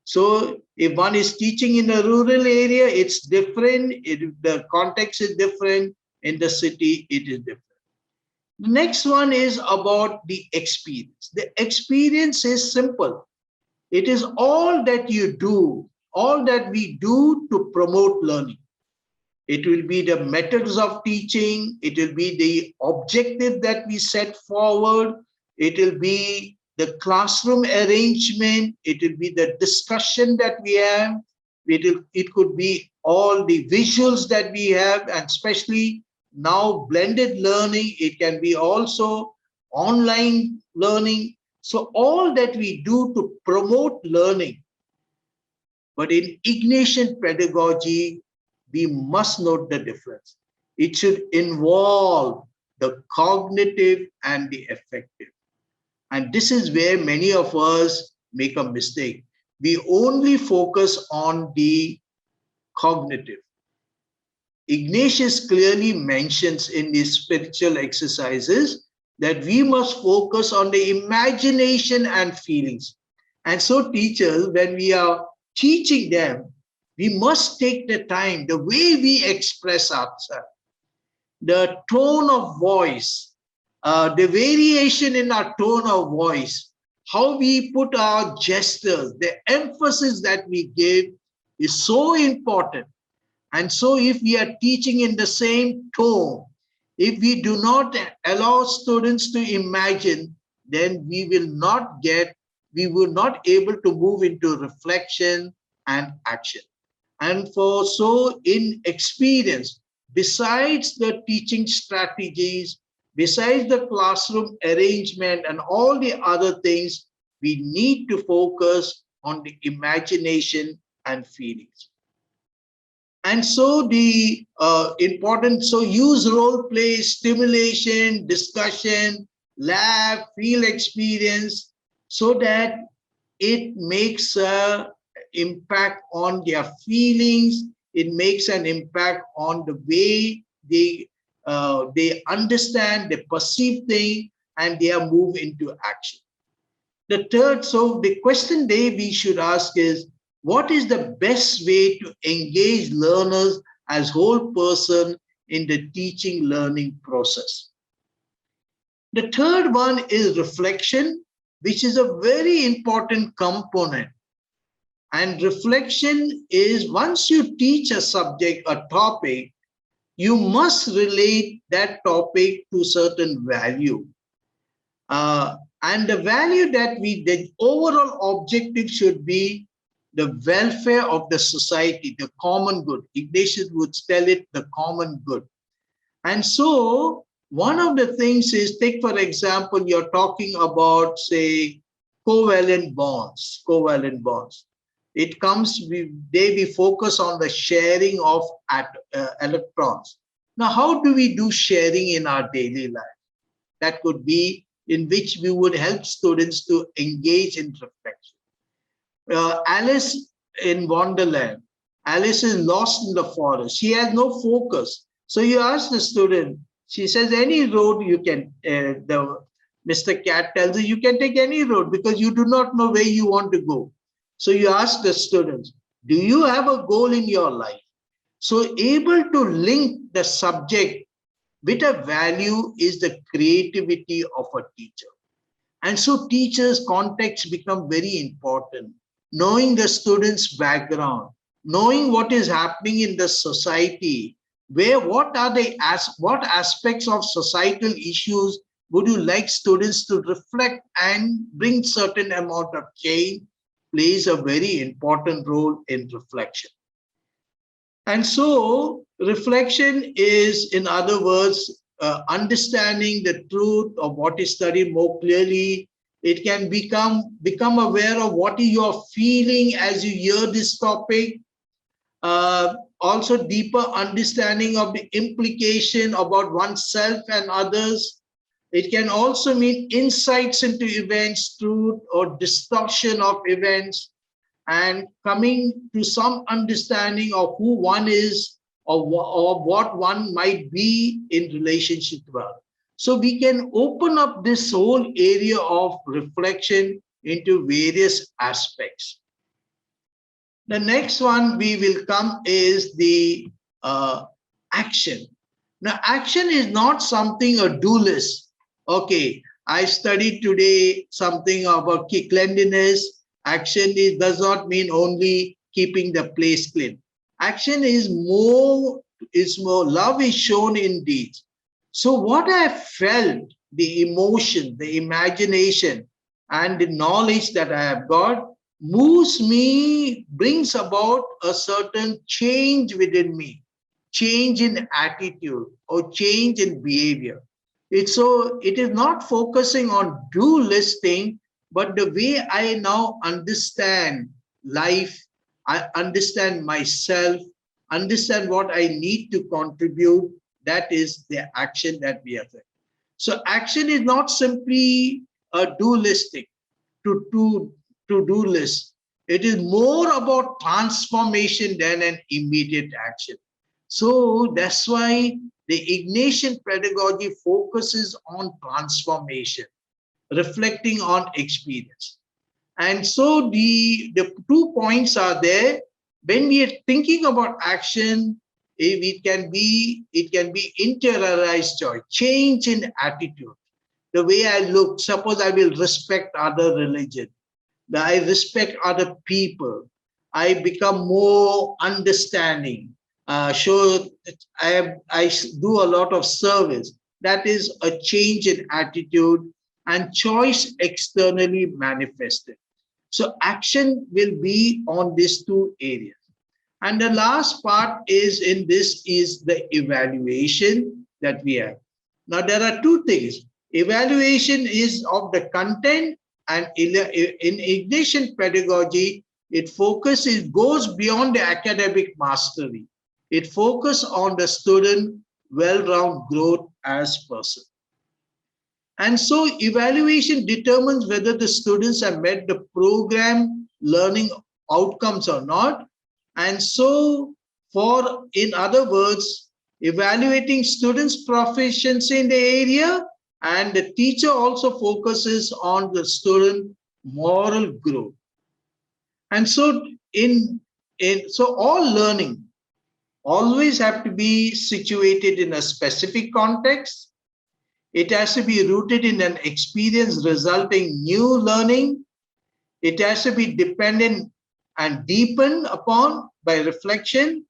So if one is teaching in a rural area, it's different. The context is different. In the city, it is different. The next one is about the experience. The experience is simple. It is all that you do, all that we do to promote learning. It will be the methods of teaching. It will be the objective that we set forward. It will be the classroom arrangement. It will be the discussion that we have. It could be all the visuals that we have, and especially now blended learning. It can be also online learning. So all that we do to promote learning. But in Ignatian pedagogy, we must note the difference. It should involve the cognitive and the affective. And this is where many of us make a mistake. We only focus on the cognitive. Ignatius clearly mentions in his spiritual exercises that we must focus on the imagination and feelings. And so teachers, when we are teaching them, we must take the time, the way we express ourselves, the tone of voice, the variation in our tone of voice, how we put our gestures, the emphasis that we give is so important. And so if we are teaching in the same tone, if we do not allow students to imagine, then we will not able to move into reflection and action. And so in experience, besides the teaching strategies, besides the classroom arrangement and all the other things, we need to focus on the imagination and feelings. And so the use role play, stimulation, discussion, lab, field experience, so that it makes an impact on their feelings, it makes an impact on the way they understand, they perceive things, and they are moved into action. The third, so the question we should ask is, what is the best way to engage learners as whole person in the teaching learning process? The third one is reflection, which is a very important component. And reflection is, once you teach a subject, a topic, you must relate that topic to certain value. And the value that the overall objective should be the welfare of the society, the common good. Ignatius would tell it the common good. And so one of the things is, take for example, you're talking about, say, covalent bonds. It comes, we focus on the sharing of electrons. Now, how do we do sharing in our daily life? That could be in which we would help students to engage in reflection. Alice in Wonderland. Alice is lost in the forest. She has no focus. So you ask the student, she says, any road you can, Mr. Cat tells you can take any road because you do not know where you want to go. So you ask the students, do you have a goal in your life? So able to link the subject with a value is the creativity of a teacher. And so teachers' context become very important. Knowing the student's background, knowing what is happening in the society, what aspects of societal issues would you like students to reflect and bring certain amount of change, plays a very important role in reflection. And so reflection is, in other words, understanding the truth of what is studied more clearly. It can become aware of what you're feeling as you hear this topic. Also deeper understanding of the implication about oneself and others. It can also mean insights into events, truth or distortion of events, and coming to some understanding of who one is or what one might be in relationship to others. So we can open up this whole area of reflection into various aspects. The next one we will come is the action. Now, action is not something a do list. Okay, I studied today something about cleanliness. Action does not mean only keeping the place clean. Action is more, love is shown in deeds. So what I felt, the emotion, the imagination, and the knowledge that I have got moves me, brings about a certain change within me, change in attitude or change in behavior. It is not focusing on do listing, but the way I now understand life, I understand myself, understand what I need to contribute. That is the action that we are doing. So action is not simply a do listing, to-do list. It is more about transformation than an immediate action. So that's why the Ignatian pedagogy focuses on transformation, reflecting on experience. And so the 2 points are there. When we are thinking about action, it can be interiorized choice, change in attitude. The way I look, suppose I will respect other religion, I respect other people, I become more understanding, show I do a lot of service. That is a change in attitude and choice externally manifested. So action will be on these 2 areas. And the last part is the evaluation that we have. Now there are 2 things. Evaluation is of the content, and in Ignatian pedagogy, it goes beyond the academic mastery. It focuses on the student well-rounded growth as person. And so evaluation determines whether the students have met the program learning outcomes or not. And so in other words, evaluating students' proficiency in the area, and the teacher also focuses on the student moral growth. And so so all learning always have to be situated in a specific context. It has to be rooted in an experience resulting new learning. It has to be dependent and deepened upon by reflection.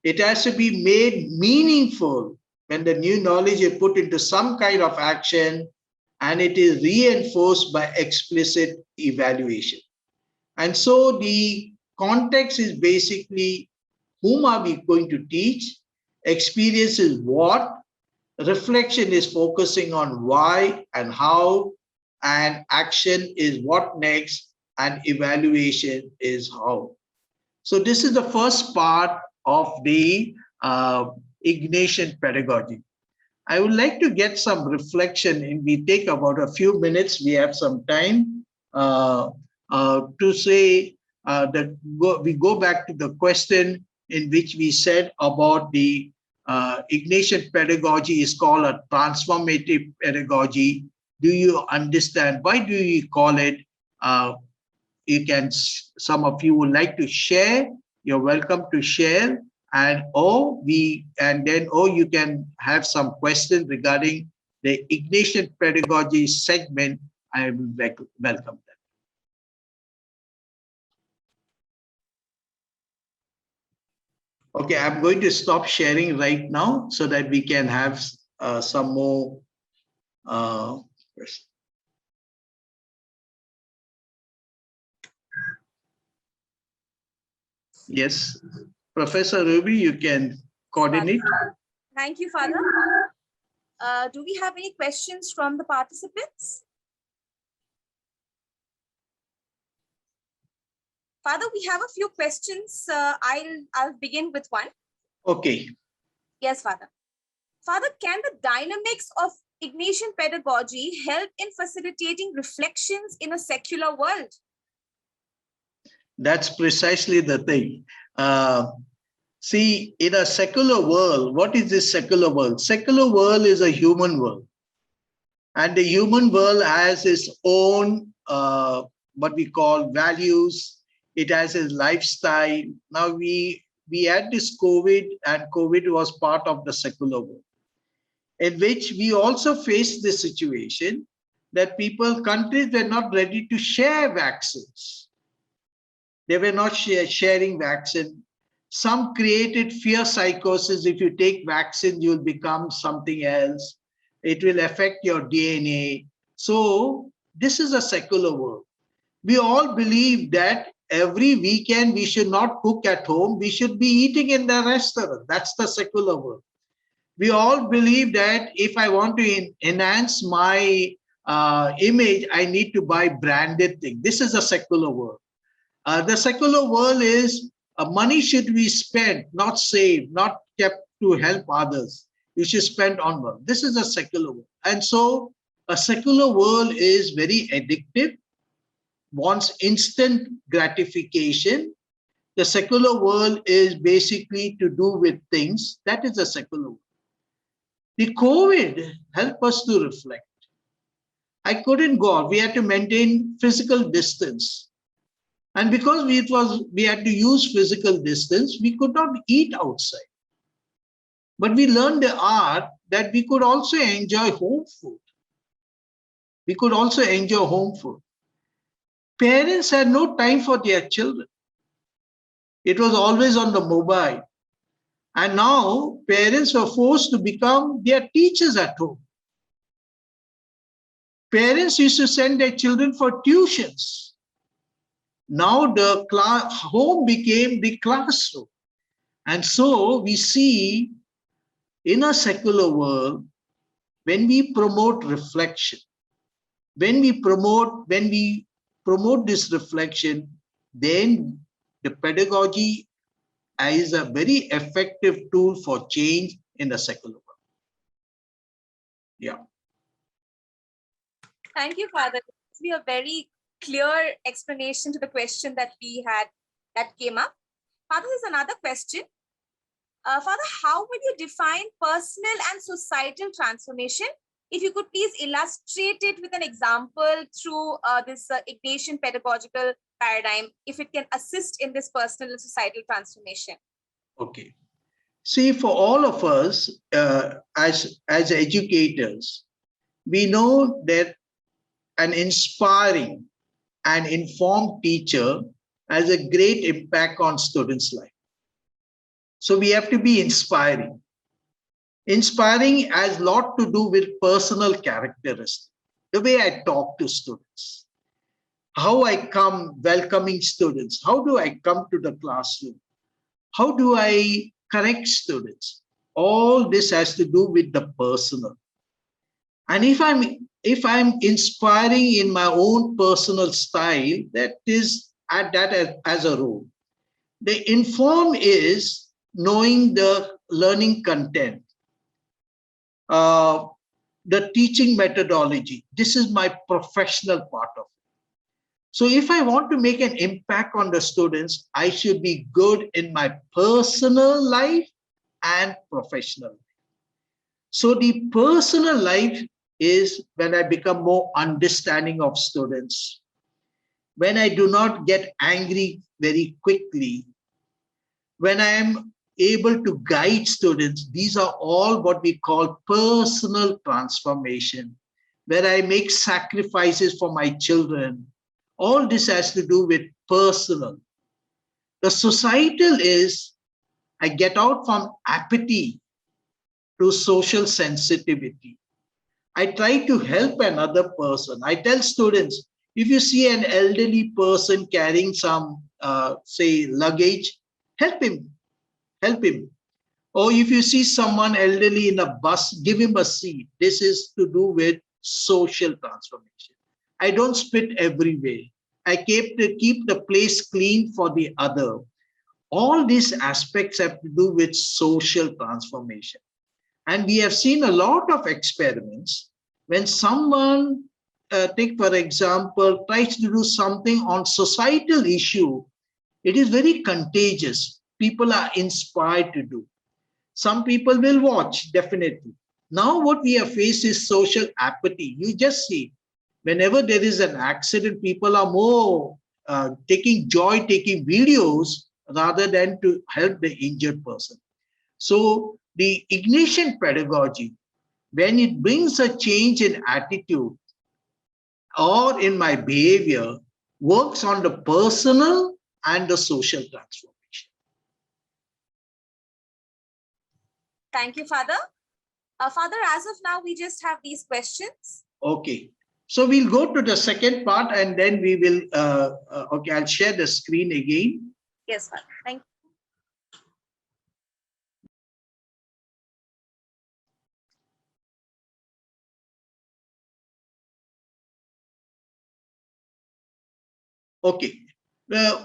It has to be made meaningful when the new knowledge is put into some kind of action, and it is reinforced by explicit evaluation. And so the context is basically, whom are we going to teach? Experience is what? Reflection is focusing on why and how, and action is what next, and evaluation is how. So this is the first part of the Ignatian pedagogy. I would like to get some reflection, and we take about a few minutes. We have some time to say that we go back to the question in which we said about the Ignatian pedagogy is called a transformative pedagogy. Do you understand? Why do you call it? You can, some of you would like to share. You're welcome to share, and you can have some questions regarding the Ignatian pedagogy segment. I will welcome that. Okay, I'm going to stop sharing right now so that we can have some more questions. Yes, Professor Ruby, you can coordinate. Thank you, Father. Do we have any questions from the participants? Father, we have a few questions. I'll begin with one. Okay. Yes, Father. Father, can the dynamics of Ignatian pedagogy help in facilitating reflections in a secular world? That's precisely the thing. See, in a secular world, what is this secular world? Secular world is a human world. And the human world has its own, what we call values. It has its lifestyle. Now we had this COVID, and COVID was part of the secular world, in which we also faced this situation that countries were not ready to share vaccines. They were not sharing vaccine. Some created fear psychosis. If you take vaccine, you'll become something else. It will affect your DNA. So this is a secular world. We all believe that every weekend we should not cook at home. We should be eating in the restaurant. That's the secular world. We all believe that if I want to enhance my image, I need to buy branded things. This is a secular world. The secular world is money should be spent, not saved, not kept to help others. You should spend on work. This is a secular world. And so a secular world is very addictive, wants instant gratification. The secular world is basically to do with things. That is a secular world. The COVID helped us to reflect. I couldn't go out. We had to maintain physical distance. And because we had to use physical distance, we could not eat outside. But we learned the art that we could also enjoy home food. We could also enjoy home food. Parents had no time for their children. It was always on the mobile. And now parents were forced to become their teachers at home. Parents used to send their children for tuitions. Now the home became the classroom. And so we see in a secular world, when we promote reflection, when we promote this reflection, then the pedagogy is a very effective tool for change in the secular world. Yeah. Thank you, Father. It's been a very clear explanation to the question that we had that came up. Father, there's another question. Father, how will you define personal and societal transformation? If you could please illustrate it with an example through this Ignatian pedagogical paradigm, if it can assist in this personal and societal transformation. Okay. See, for all of us as educators, we know that an inspiring and informed teacher has a great impact on students' life. So we have to be inspiring. Inspiring has a lot to do with personal characteristics, the way I talk to students, how I come welcoming students, how do I come to the classroom, how do I correct students. All this has to do with the personal. And if I'm inspiring in my own personal style, that is that as a rule. The inform is knowing the learning content, the teaching methodology. This is my professional part of it. So if I want to make an impact on the students, I should be good in my personal life and professional life. So the personal life is when I become more understanding of students, when I do not get angry very quickly, when I am able to guide students. These are all what we call personal transformation, where I make sacrifices for my children. All this has to do with personal. The societal is I get out from apathy to social sensitivity. I try to help another person. I tell students, if you see an elderly person carrying some, say, luggage, help him, help him. Or if you see someone elderly in a bus, give him a seat. This is to do with social transformation. I don't spit everywhere. I keep the place clean for the other. All these aspects have to do with social transformation. And we have seen a lot of experiments when someone, take for example, tries to do something on societal issue, it is very contagious. People are inspired to do. Some people will watch, definitely. Now what we have faced is social apathy. You just see, whenever there is an accident, people are more taking joy, taking videos rather than to help the injured person. So the Ignatian pedagogy, when it brings a change in attitude or in my behavior, works on the personal and the social transformation. Thank you, Father. Father, as of now, we just have these questions. Okay. So we'll go to the second part and then we will, okay, I'll share the screen again. Yes, Father. Thank you. Okay.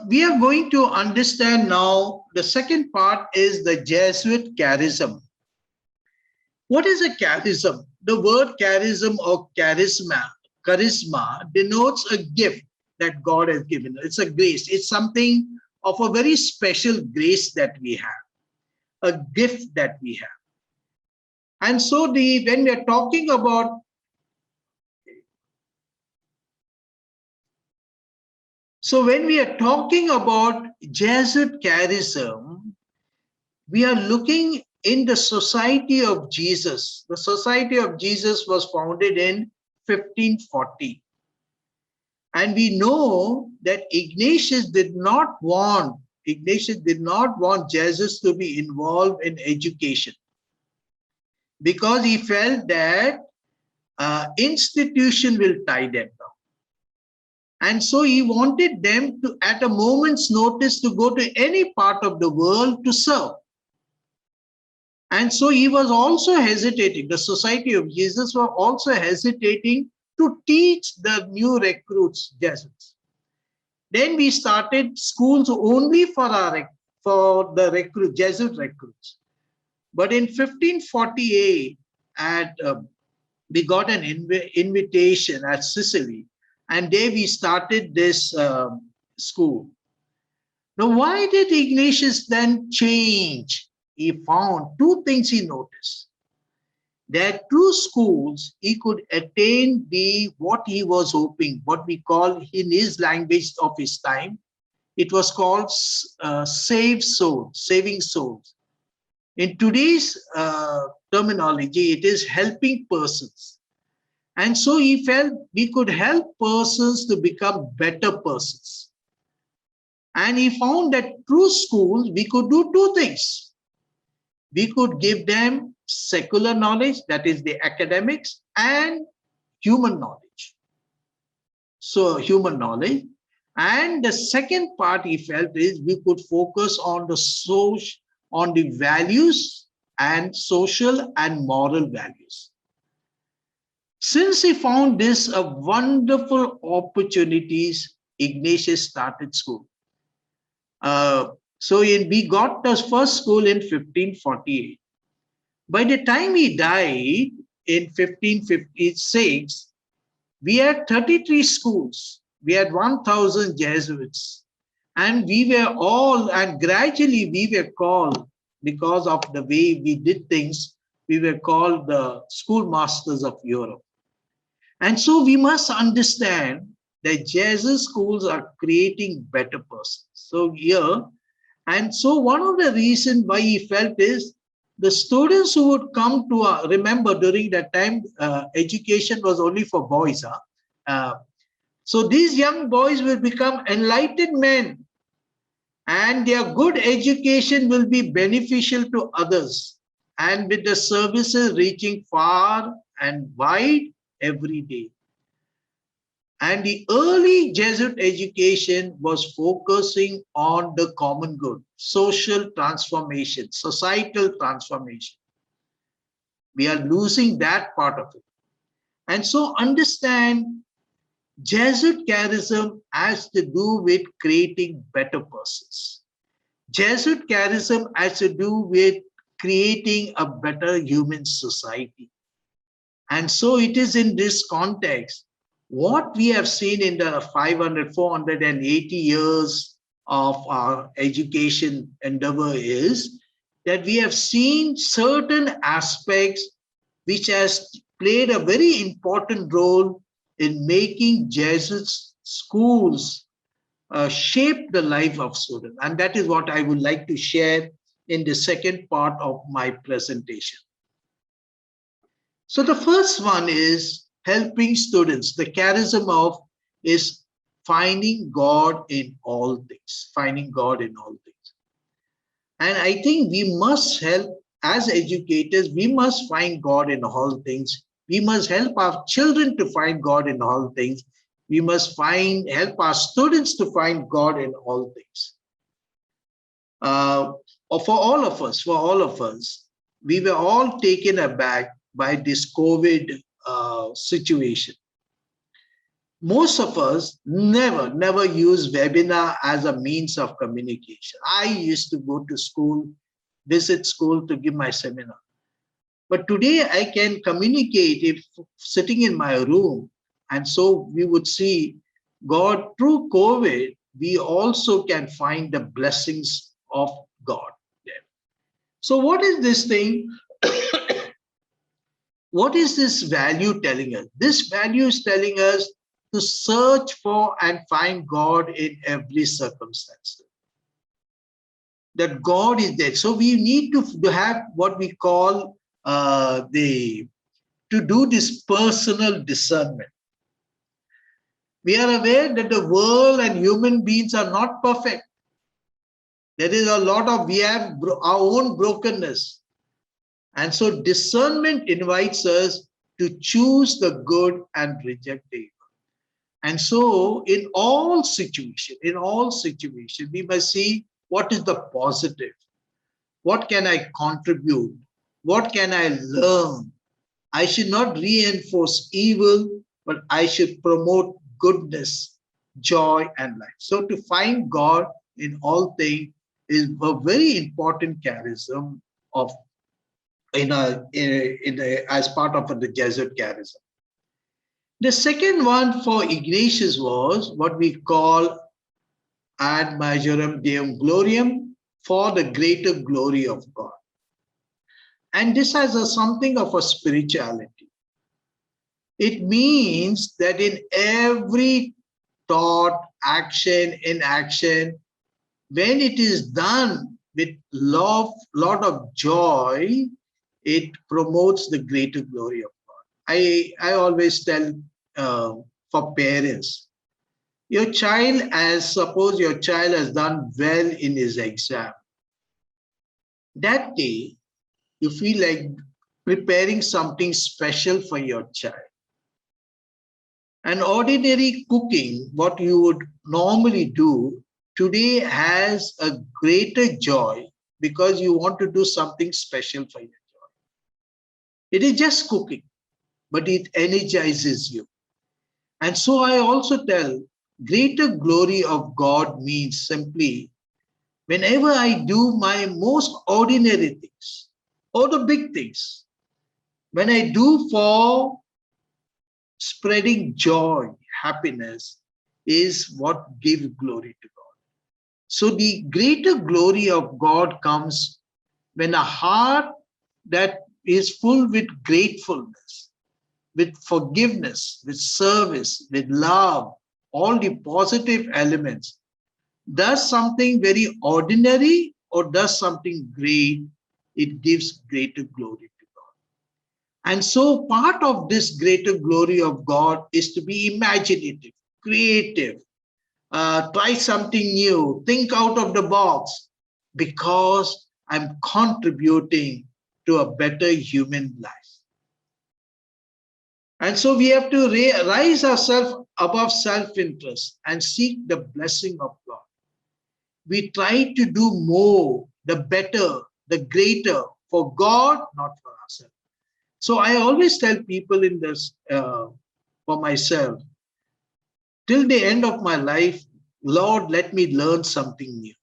We are going to understand now, the second part is the Jesuit Charism. What is a charism? The word charism or charisma denotes a gift that God has given. It's a grace. It's something of a very special grace that we have, a gift that we have. And so when we are talking about Jesuit Charism, we are looking in the Society of Jesus. The Society of Jesus was founded in 1540. And we know that Ignatius did not want Jesuits to be involved in education because he felt that institution will tie them down. And so he wanted them to, at a moment's notice, to go to any part of the world to serve. And so he was also hesitating. The Society of Jesus were also hesitating to teach the new recruits, Jesuits. Then we started schools only for the Jesuit recruits. But in 1548, we got an invitation at Sicily, and there we started this school. Now, why did Ignatius then change he found two things he noticed. That through schools, he could attain what he was hoping, what we call in his language of his time, it was called saving souls. In today's terminology, it is helping persons. And so he felt we could help persons to become better persons. And he found that through schools, we could do two things. We could give them secular knowledge, that is the academics, and human knowledge. So human knowledge. And the second part he felt is we could focus on the values and social and moral values. Since he found this a wonderful opportunities, Ignatius started school. We got the first school in 1548. By the time he died in 1556, we had 33 schools. We had 1,000 Jesuits. And gradually we were called, because of the way we did things, we were called the schoolmasters of Europe. And so we must understand that Jesuit schools are creating better persons. So one of the reasons why he felt is the students who would come to, remember during that time, education was only for boys. So these young boys will become enlightened men, and their good education will be beneficial to others, and with the services reaching far and wide every day. And the early Jesuit education was focusing on the common good, social transformation, societal transformation. We are losing that part of it. And so understand, Jesuit Charism has to do with creating better persons. Jesuit Charism has to do with creating a better human society. And so it is in this context, what we have seen in the 480 years of our education endeavor is that we have seen certain aspects which has played a very important role in making Jesuit schools shape the life of students. And that is what I would like to share in the second part of my presentation. So the first one is helping students. The charism is finding God in all things, finding God in all things. And I think we must help, as educators, we must find God in all things. We must help our children to find God in all things. We must help our students to find God in all things. For all of us, we were all taken aback by this COVID situation. Most of us never use webinar as a means of communication. I used to go to school, visit school to give my seminar. But today I can communicate if sitting in my room. And so we would see God through COVID, we also can find the blessings of God there. So what is this thing? What is this value telling us? This value is telling us to search for and find God in every circumstance. That God is there. So we need to have what we call to do this personal discernment. We are aware that the world and human beings are not perfect. There is we have our own brokenness. And so discernment invites us to choose the good and reject the evil. And so in all situations, we must see what is the positive. What can I contribute? What can I learn? I should not reinforce evil, but I should promote goodness, joy, and life. So to find God in all things is a very important charism as part of the Jesuit charism. The second one for Ignatius was what we call ad majorem Deum gloriam, for the greater glory of God. And this has something of a spirituality. It means that in every thought, action, inaction, when it is done with love, lot of joy, it promotes the greater glory of God. I always tell for parents, your child, as suppose your child has done well in his exam, that day you feel like preparing something special for your child. An ordinary cooking, what you would normally do, today has a greater joy because you want to do something special for your child. It is just cooking, but it energizes you. And so I also tell, greater glory of God means simply whenever I do my most ordinary things or the big things, when I do for spreading joy, happiness, is what gives glory to God. So the greater glory of God comes when a heart that is full with gratefulness, with forgiveness, with service, with love, all the positive elements, does something very ordinary or does something great, it gives greater glory to God. And so part of this greater glory of God is to be imaginative, creative, try something new, think out of the box, because I'm contributing to a better human life. And so we have to rise ourselves above self-interest and seek the blessing of God. We try to do more, the better, the greater for God, not for ourselves. So I always tell people in this, for myself, till the end of my life, Lord, let me learn something new.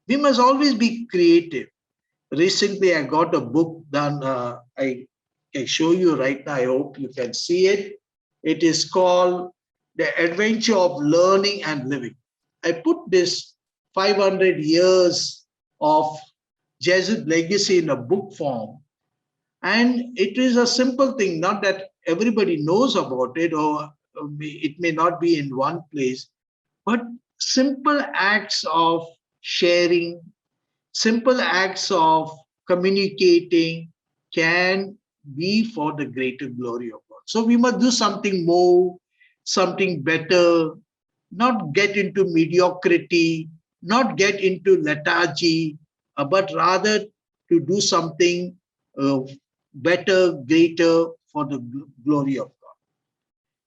We must always be creative. Recently, I got a book done. I can show you right now. I hope you can see it. It is called The Adventure of Learning and Living. I put this 500 years of Jesuit legacy in a book form. And it is a simple thing, not that everybody knows about it, or it may not be in one place, but simple acts of sharing, simple acts of communicating can be for the greater glory of God. So we must do something more, something better, not get into mediocrity, not get into lethargy, but rather to do something better, greater for the glory of God.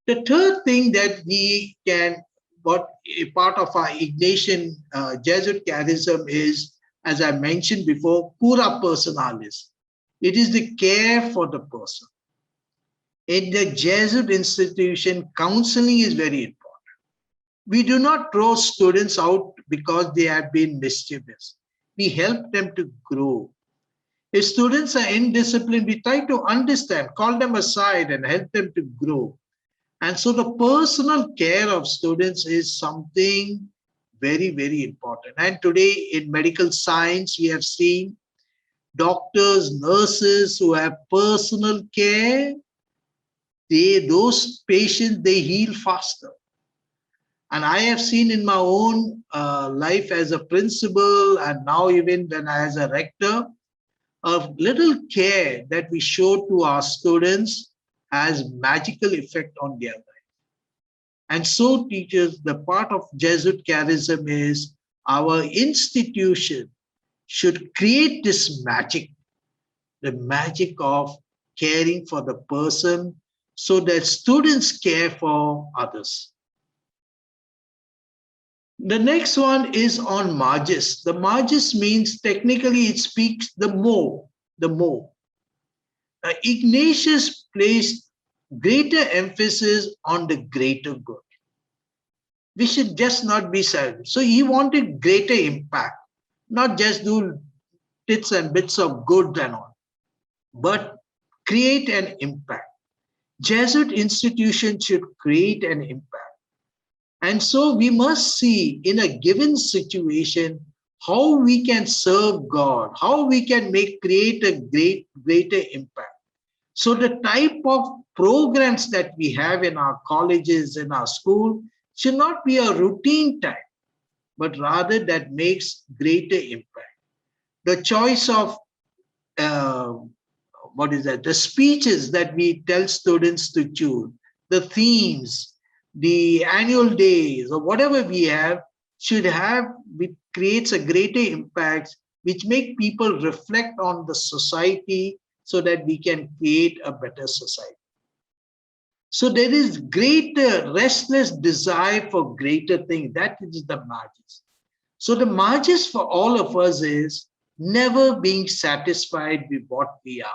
The third thing that we can, what a part of our Ignatian Jesuit Charism is, as I mentioned before, Pura Personalis. It is the care for the person. In the Jesuit institution, counseling is very important. We do not throw students out because they have been mischievous. We help them to grow. If students are indisciplined, we try to understand, call them aside and help them to grow. And so the personal care of students is something very, very important. And today in medical science, we have seen doctors, nurses who have personal care, those patients, they heal faster. And I have seen in my own life as a principal, and now even when I as a rector, a little care that we show to our students has magical effect on their life. And so teachers, the part of Jesuit Charism is our institution should create this magic, the magic of caring for the person so that students care for others. The next one is on Magis. The Magis means, technically it speaks the more, the more. Ignatius placed greater emphasis on the greater good. We should just not be silent. So he wanted greater impact, not just do bits and bits of good and all, but create an impact. Jesuit institutions should create an impact. And so we must see in a given situation, how we can serve God, how we can create a greater impact. So the type of programs that we have in our colleges, in our school, should not be a routine type, but rather that makes greater impact. The choice of the speeches that we tell students to choose, the themes, the annual days, or whatever we have, it creates a greater impact, which make people reflect on the society so that we can create a better society. So there is greater restless desire for greater things. That is the margins. So the margins for all of us is never being satisfied with what we are,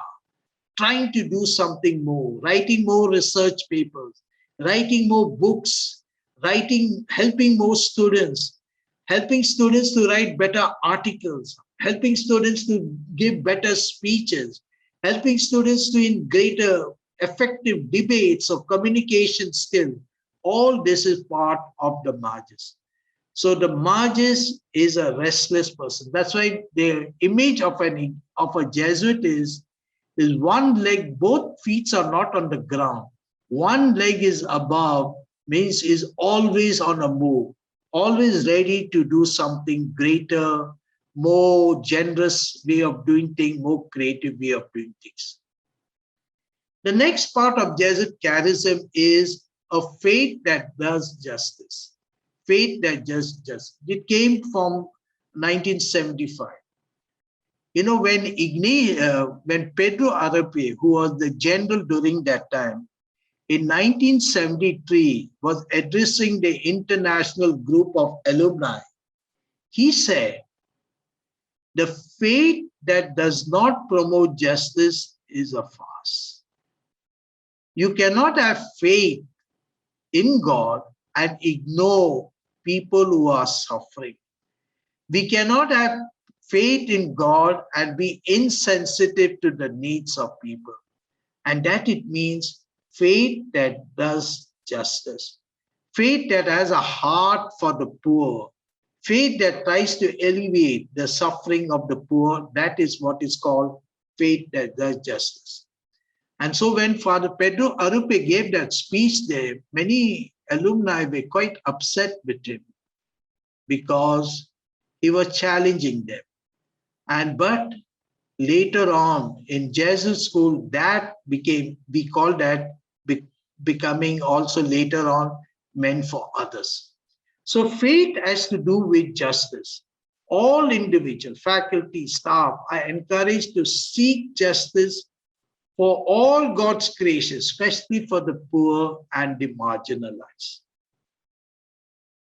trying to do something more, writing more research papers, writing more books, helping more students, helping students to write better articles, helping students to give better speeches, helping students to in greater effective debates or communication skill. All this is part of the margins. So the margins is a restless person. That's why the image of a Jesuit is one leg, both feet are not on the ground. One leg is above, means is always on a move, always ready to do something greater, more generous way of doing things, more creative way of doing things. The next part of Jesuit Charism is a faith that does justice. Faith that does justice. It came from 1975. You know, when Pedro Arape, who was the general during that time, in 1973 was addressing the international group of alumni, he said, the faith that does not promote justice is a farce. You cannot have faith in God and ignore people who are suffering. We cannot have faith in God and be insensitive to the needs of people. And that it means faith that does justice, faith that has a heart for the poor, faith that tries to alleviate the suffering of the poor. That is what is called faith that does justice. And so when Father Pedro Arape gave that speech there, many alumni were quite upset with him because he was challenging them. But later on in Jesuit school, that became, we call that becoming also later on meant for others. So faith has to do with justice. All individuals, faculty, staff are encouraged to seek justice for all God's creation, especially for the poor and the marginalized.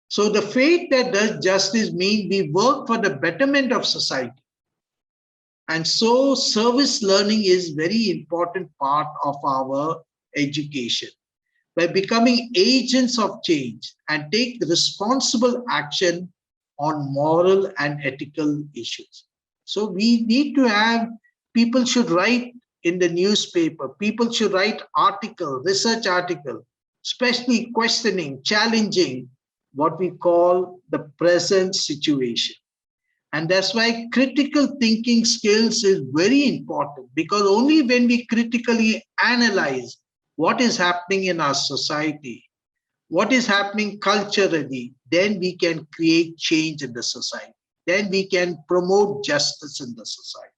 So the faith that does justice means we work for the betterment of society. And so service learning is very important part of our education. By becoming agents of change and take responsible action on moral and ethical issues. So we need to have, people should write in the newspaper, people should write article, research article, especially questioning, challenging what we call the present situation. And that's why critical thinking skills is very important, because only when we critically analyze what is happening in our society, what is happening culturally, then we can create change in the society. Then we can promote justice in the society.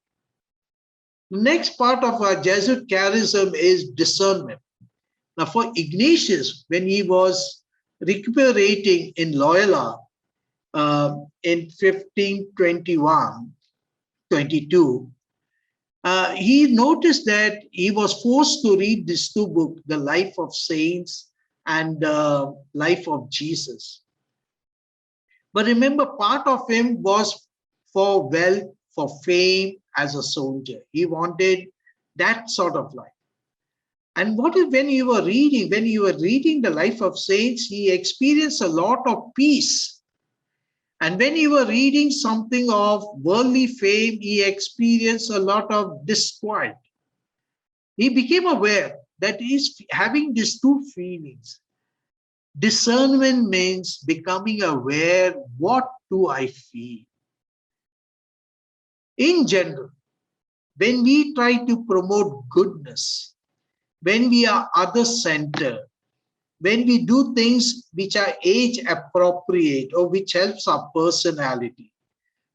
The next part of our Jesuit charism is discernment. Now for Ignatius, when he was recuperating in Loyola, in 1522, he noticed that he was forced to read these two books, The Life of Saints and The Life of Jesus. But remember, part of him was for wealth, for fame as a soldier. He wanted that sort of life. And what if when you were reading The Life of Saints, he experienced a lot of peace. And when you were reading something of worldly fame, he experienced a lot of disquiet. He became aware that he's having these two feelings. Discernment means becoming aware, what do I feel? In general, when we try to promote goodness, when we are other-centered, when we do things which are age appropriate or which helps our personality,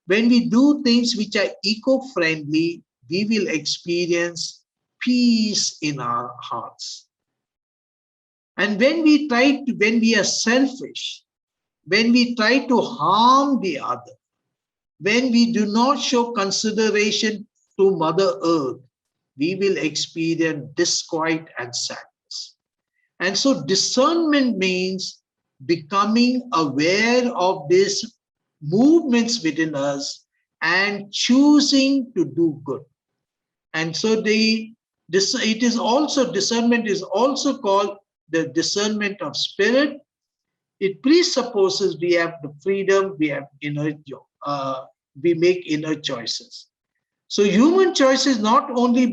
when we do things which are eco-friendly, we will experience peace in our hearts. And when we are selfish, when we try to harm the other, when we do not show consideration to Mother Earth, we will experience disquiet and sadness. And so discernment means becoming aware of these movements within us and choosing to do good. And so discernment is also called the discernment of spirit. It presupposes we have the freedom, we have we make inner choices. So human choice is not only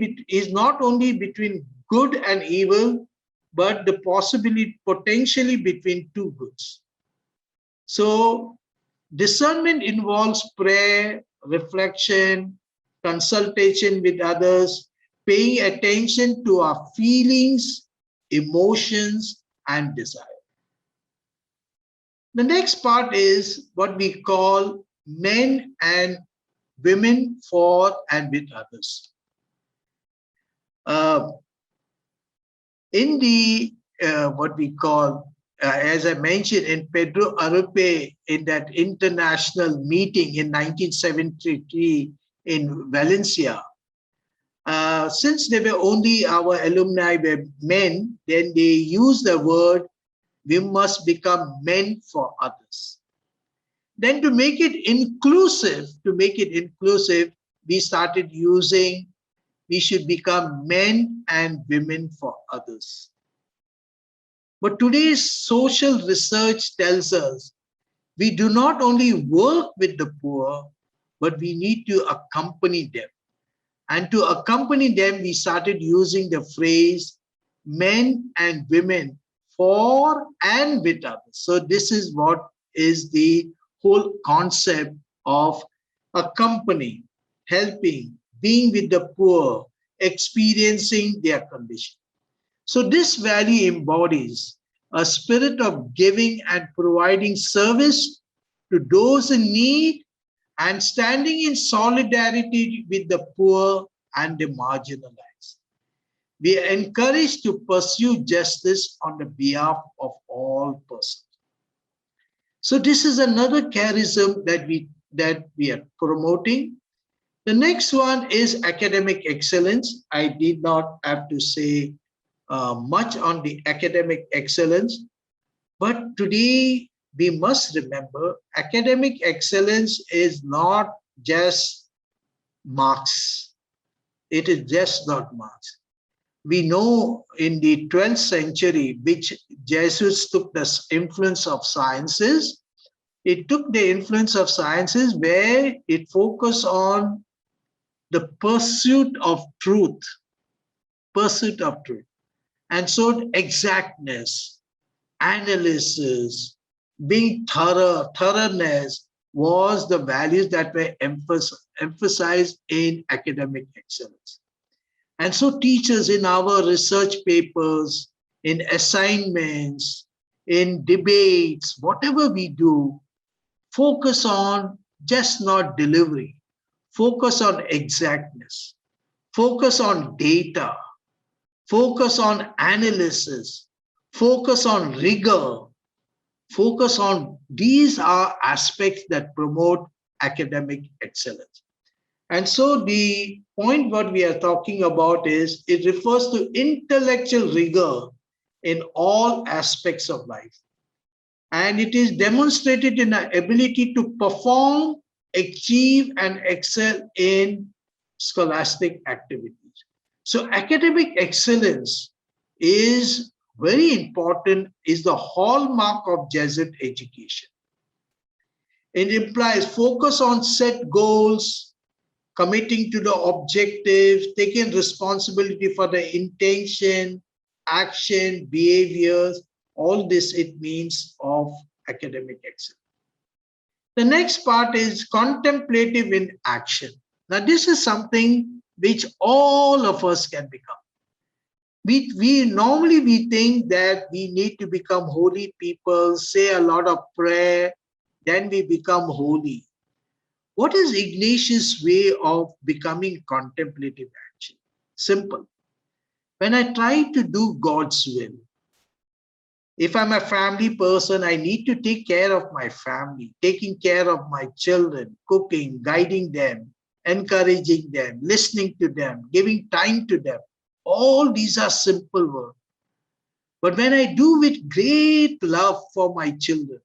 between good and evil, but the possibility potentially between two goods. So discernment involves prayer, reflection, consultation with others, paying attention to our feelings, emotions, and desire. The next part is what we call men and women for and with others. In the what we call, as I mentioned, in Pedro Arupe, in that international meeting in 1973 in Valencia, since they were only our alumni were men, then they used the word, we must become men for others. Then to make it inclusive, we started using, we should become men and women for others. But today's social research tells us we do not only work with the poor, but we need to accompany them. And to accompany them, we started using the phrase men and women for and with others. So this is what is the whole concept of accompanying, helping, being with the poor, experiencing their condition. So this value embodies a spirit of giving and providing service to those in need and standing in solidarity with the poor and the marginalized. We are encouraged to pursue justice on the behalf of all persons. So this is another charism that we are promoting. The next one is academic excellence. I did not have to say much on the academic excellence, but today we must remember academic excellence is not just marks. It is just not marks. We know in the 12th century, which Jesuits took the influence of sciences, it took the influence of sciences where it focused on the pursuit of truth. And so exactness, analysis, being thoroughness was the values that were emphasized in academic excellence. And so teachers in our research papers, in assignments, in debates, whatever we do, focus on just not delivery, focus on exactness, focus on data, focus on analysis, focus on rigor, focus on, these are aspects that promote academic excellence. And so the point what we are talking about is, it refers to intellectual rigor in all aspects of life. And it is demonstrated in our ability to perform, achieve, and excel in scholastic activities. So academic excellence is very important, is the hallmark of Jesuit education. It implies focus on set goals, committing to the objectives, taking responsibility for the intention, action, behaviors, all this it means of academic excellence. The next part is contemplative in action. Now, this is something which all of us can become. We normally think that we need to become holy people, say a lot of prayer, then we become holy. What is Ignatius' way of becoming contemplative action? Simple. When I try to do God's will, if I'm a family person, I need to take care of my family, taking care of my children, cooking, guiding them, encouraging them, listening to them, giving time to them. All these are simple work. But when I do with great love for my children,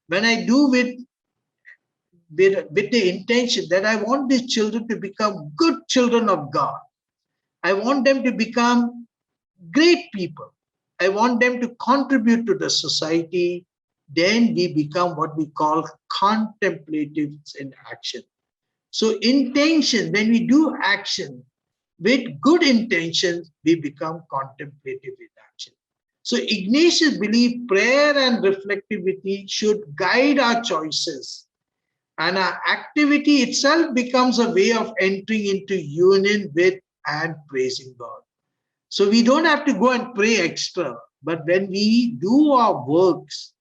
when I do with the intention that I want these children to become good children of God, I want them to become great people, I want them to contribute to the society, then we become what we call contemplatives in action. So intention, when we do action with good intentions, we become contemplative in action. So Ignatius believed prayer and reflectivity should guide our choices, and our activity itself becomes a way of entering into union with and praising God. So we don't have to go and pray extra, but when we do our works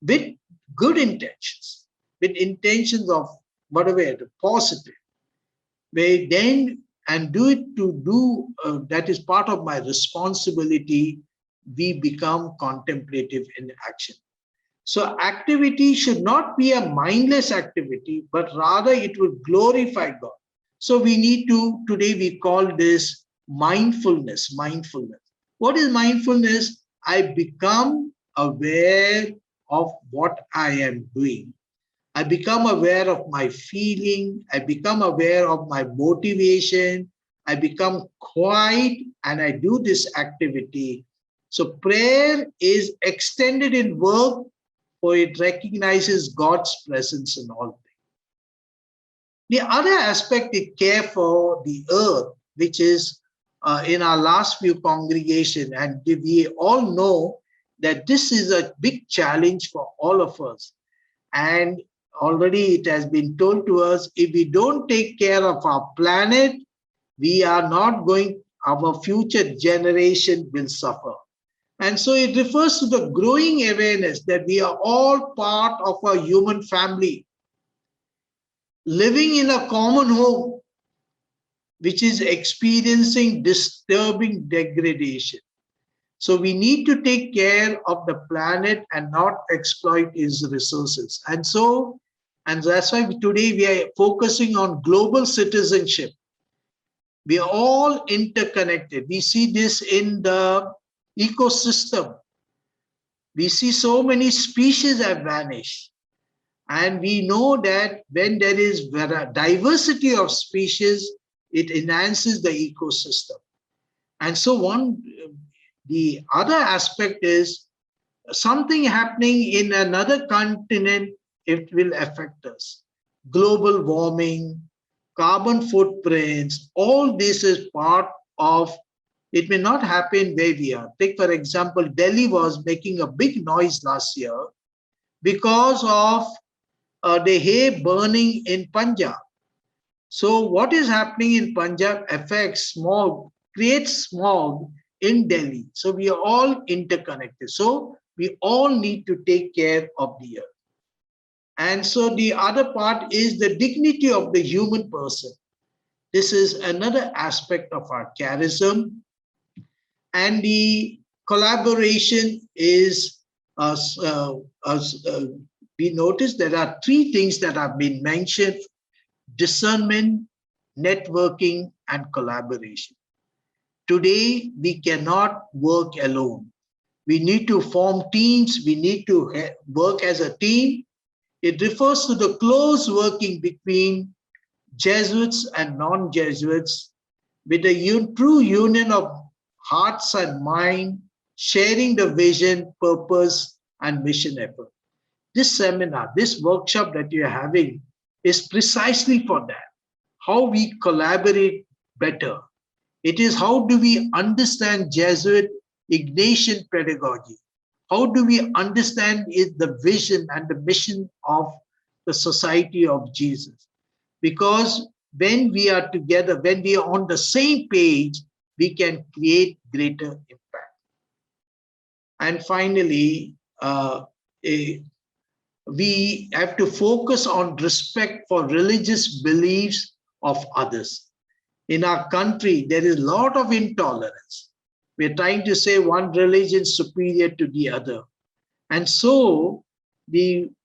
with good intentions, with intentions of whatever, the positive, we then and do it to do that is part of my responsibility, we become contemplative in action. So activity should not be a mindless activity, but rather it will glorify God. So we need to, today we call this mindfulness. Mindfulness. What is mindfulness? I become aware of what I am doing. I become aware of my feeling. I become aware of my motivation. I become quiet and I do this activity. So prayer is extended in work, for it recognizes God's presence in all things. The other aspect is care for the earth, which is in our last few congregation, and we all know that this is a big challenge for all of us. And already it has been told to us, if we don't take care of our planet, we are not going, our future generation will suffer. And so it refers to the growing awareness that we are all part of a human family, living in a common home, which is experiencing disturbing degradation. So we need to take care of the planet and not exploit its resources. And that's why today we are focusing on global citizenship. We are all interconnected. We see this in the ecosystem. We see so many species have vanished. And we know that when there is diversity of species, it enhances the ecosystem. And so the other aspect is something happening in another continent, it will affect us. Global warming, carbon footprints, all this is part of, it may not happen where we are. Take for example, Delhi was making a big noise last year because of the hay burning in Punjab. So what is happening in Punjab affects smog, creates smog in Delhi. So we are all interconnected. So we all need to take care of the earth. And so the other part is the dignity of the human person. This is another aspect of our charism. And the collaboration is, we notice there are three things that have been mentioned: discernment, networking, and collaboration. Today, we cannot work alone. We need to form teams. We need to work as a team. It refers to the close working between Jesuits and non-Jesuits with a true union of hearts and mind, sharing the vision, purpose, and mission effort. This seminar, this workshop that you're having is precisely for that. How we collaborate better. It is how do we understand Jesuit Ignatian Pedagogy? How do we understand the vision and the mission of the Society of Jesus? because when we are together, when we are on the same page, we can create greater impact. And finally, we have to focus on respect for religious beliefs of others. In our country, there is a lot of intolerance. We're trying to say one religion superior to the other. And so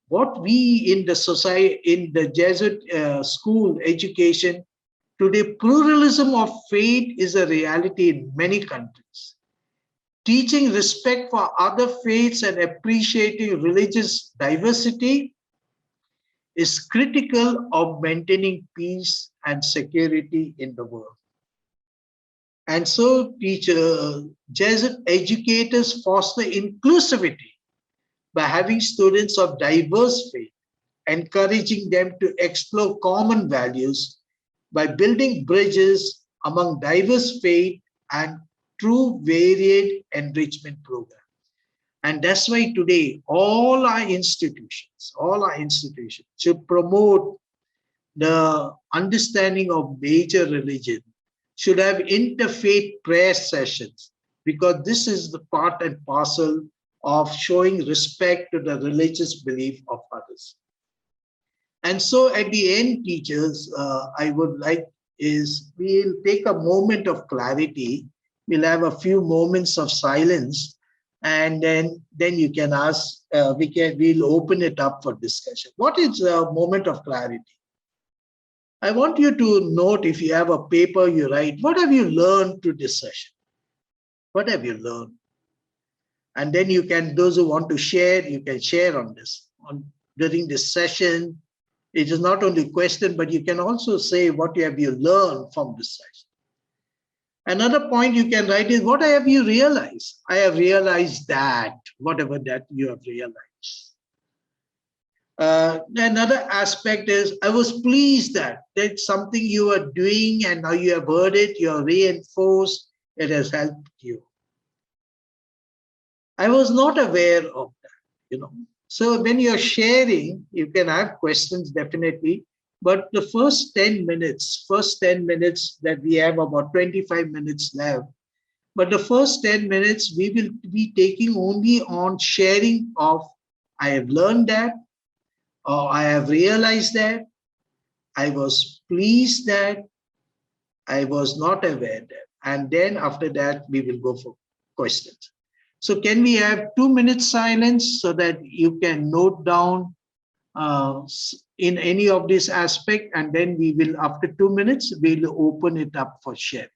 what we in the society, in the Jesuit school education, today pluralism of faith is a reality in many countries. Teaching respect for other faiths and appreciating religious diversity is critical of maintaining peace and security in the world. And so Jesuit educators foster inclusivity by having students of diverse faith, encouraging them to explore common values by building bridges among diverse faith and through varied enrichment programs. And that's why today all our institutions should promote the understanding of major religion, should have interfaith prayer sessions, because this is the part and parcel of showing respect to the religious belief of others. And so at the end, teachers, I would like is we'll take a moment of clarity. We'll have a few moments of silence, and then you can ask, we'll open it up for discussion. What is a moment of clarity? I want you to note, if you have a paper, you write, what have you learned through this session? What have you learned? And then you can, those who want to share, you can share on this. During this session, it is not only question, but you can also say what have you learned from this session. Another point you can write is, what have you realized? I have realized that, whatever that you have realized. Another aspect is, I was pleased that that's something you are doing and now you have heard it, you are reinforced, it has helped you. I was not aware of that, So when you're sharing, you can have questions definitely, but the first 10 minutes that we have about 25 minutes left, but the first 10 minutes we will be taking only on sharing of, I have learned that, or I have realized that, I was pleased that, I was not aware that. And then after that, we will go for questions. So can we have 2 minutes silence so that you can note down in any of this aspect, and then we will, after 2 minutes, we'll open it up for sharing.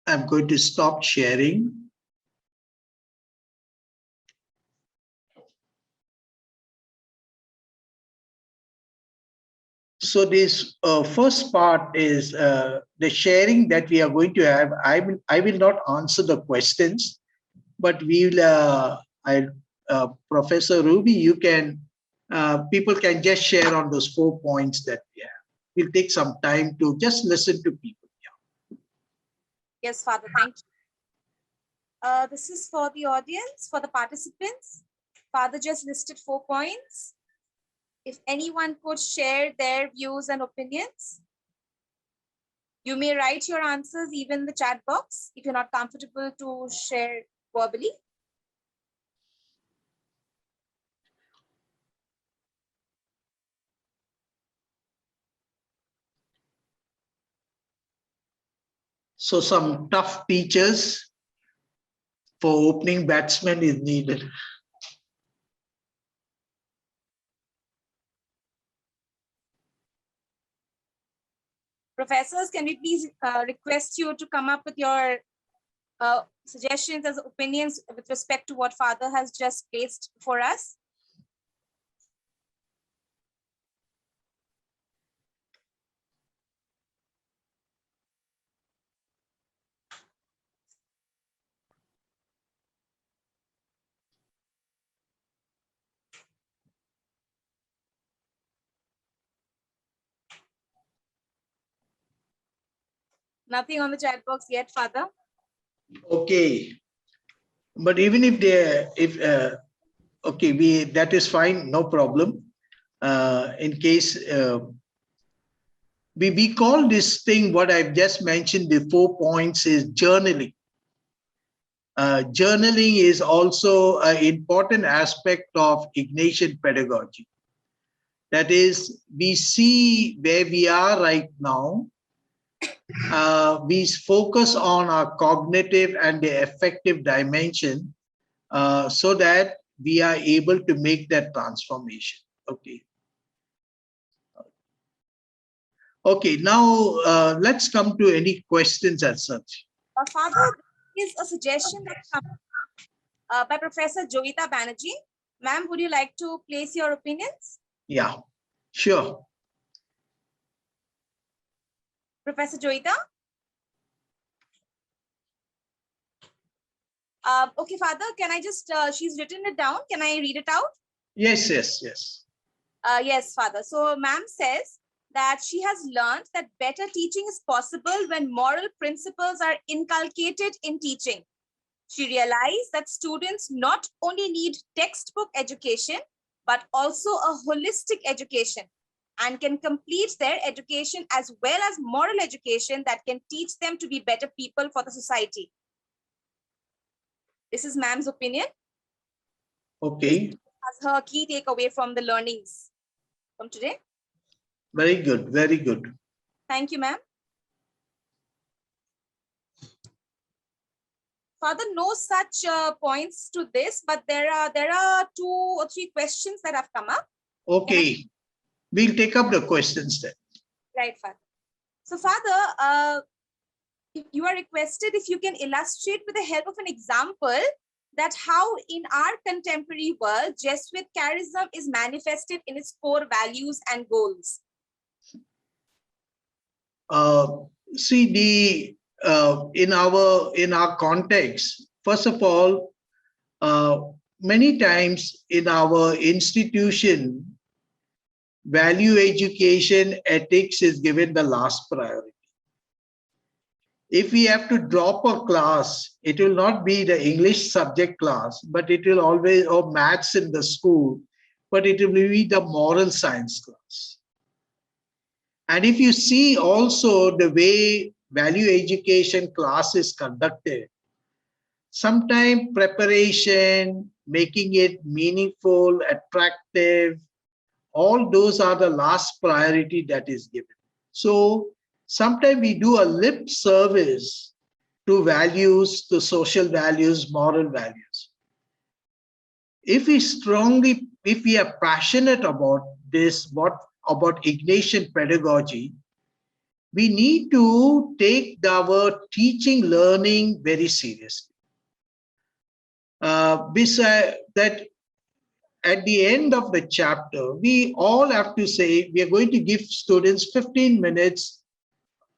I'm going to stop sharing. So this first part is the sharing that we are going to have. I will not answer the questions, but we will. Professor Ruby, you can. People can just share on those 4 points that we have. We'll take some time to just listen to people. Yeah. Yes, Father, thank you. This is for the audience, for the participants. Father just listed 4 points. If anyone could share their views and opinions, you may write your answers even in the chat box if you're not comfortable to share verbally. So some tough pitches for opening batsmen is needed. Professors, can we please request you to come up with your suggestions as opinions with respect to what Father has just placed for us? Nothing on the chat box yet, Father. Okay, but even if okay, that is fine, no problem. In case we call this thing, what I've just mentioned, the 4 points, is journaling. Journaling is also an important aspect of Ignatian pedagogy. That is, we see where we are right now. We focus on our cognitive and the affective dimension so that we are able to make that transformation. Okay. Okay, now let's come to any questions as such. Father, there is a suggestion that comes by Professor Joita Banerjee. Ma'am, would you like to place your opinions? Yeah, sure. Professor Joita? Okay, Father, can I just, she's written it down. Can I read it out? Yes, yes, yes. Yes, Father. So ma'am says that she has learned that better teaching is possible when moral principles are inculcated in teaching. She realized that students not only need textbook education, but also a holistic education, and can complete their education as well as moral education that can teach them to be better people for the society. This is ma'am's opinion. Okay. As her key takeaway from the learnings from today. Very good, very good. Thank you, ma'am. Father, no such points to this, but there are 2 or 3 questions that have come up. Okay, we'll take up the questions then. Right, Father. So, Father, you are requested if you can illustrate with the help of an example that how in our contemporary world, Jesuit Charism is manifested in its core values and goals. See, in our context, first of all, many times in our institution, value education ethics is given the last priority. If we have to drop a class, it will not be the English subject class, but it will always, or maths in the school, but it will be the moral science class. And if you see also the way value education class is conducted, sometimes preparation, making it meaningful, attractive, all those are the last priority that is given. So sometimes we do a lip service to values, to social values, moral values. If we are passionate about this, about Ignatian pedagogy, we need to take our teaching, learning very seriously. Besides that, at the end of the chapter, we all have to say, we are going to give students 15 minutes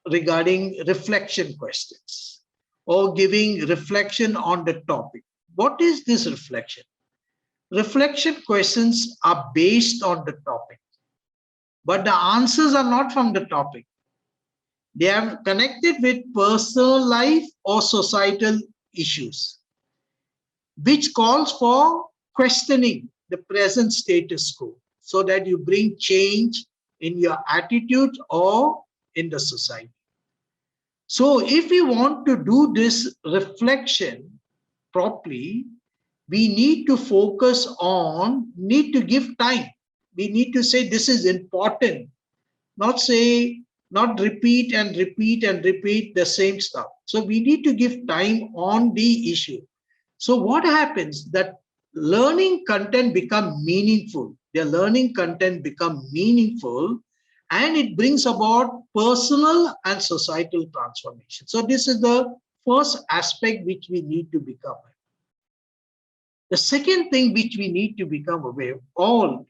regarding reflection questions or giving reflection on the topic. What is this reflection? Reflection questions are based on the topic, but the answers are not from the topic. They are connected with personal life or societal issues, which calls for questioning the present status quo so that you bring change in your attitude or in the society. So if we want to do this reflection properly, we need to focus on, need to give time. We need to say this is important, not repeat and repeat and repeat the same stuff. So we need to give time on the issue. So what happens that learning content become meaningful. Their learning content become meaningful, and it brings about personal and societal transformation. So this is the first aspect which we need to become. The second thing which we need to become aware of,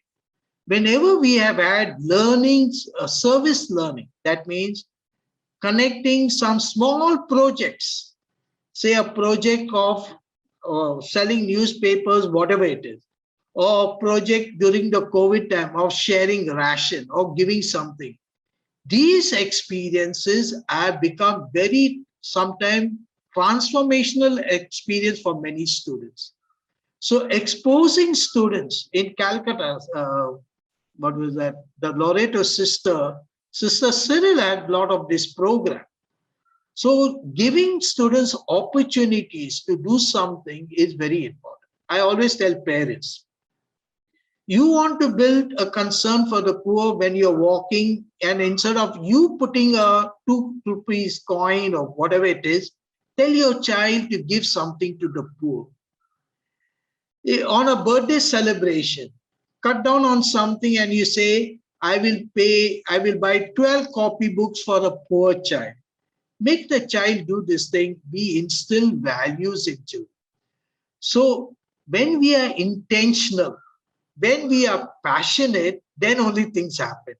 whenever we have had learnings, service learning, that means connecting some small projects, say a project of selling newspapers, whatever it is, or a project during the COVID time of sharing ration or giving something. These experiences have become very sometimes transformational experience for many students. So exposing students in Calcutta, what was that? The Loreto Sister Cyril had a lot of this program. So giving students opportunities to do something is very important. I always tell parents, you want to build a concern for the poor when you're walking, and instead of you putting a 2 rupees coin or whatever it is, tell your child to give something to the poor. On a birthday celebration, cut down on something and you say, I will buy 12 copybooks for a poor child. Make the child do this thing, we instill values into it. So when we are intentional, when we are passionate, then only things happen.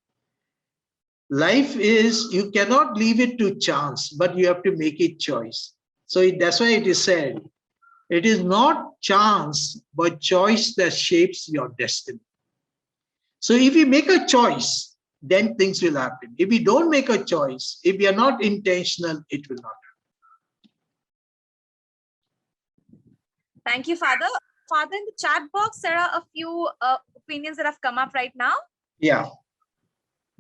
Life is, you cannot leave it to chance, but you have to make it choice. So that's why it is said, it is not chance, but choice that shapes your destiny. So if you make a choice, then things will happen. If you don't make a choice, if you are not intentional, it will not happen. Thank you, Father. Father, in the chat box, there are a few opinions that have come up right now. Yeah.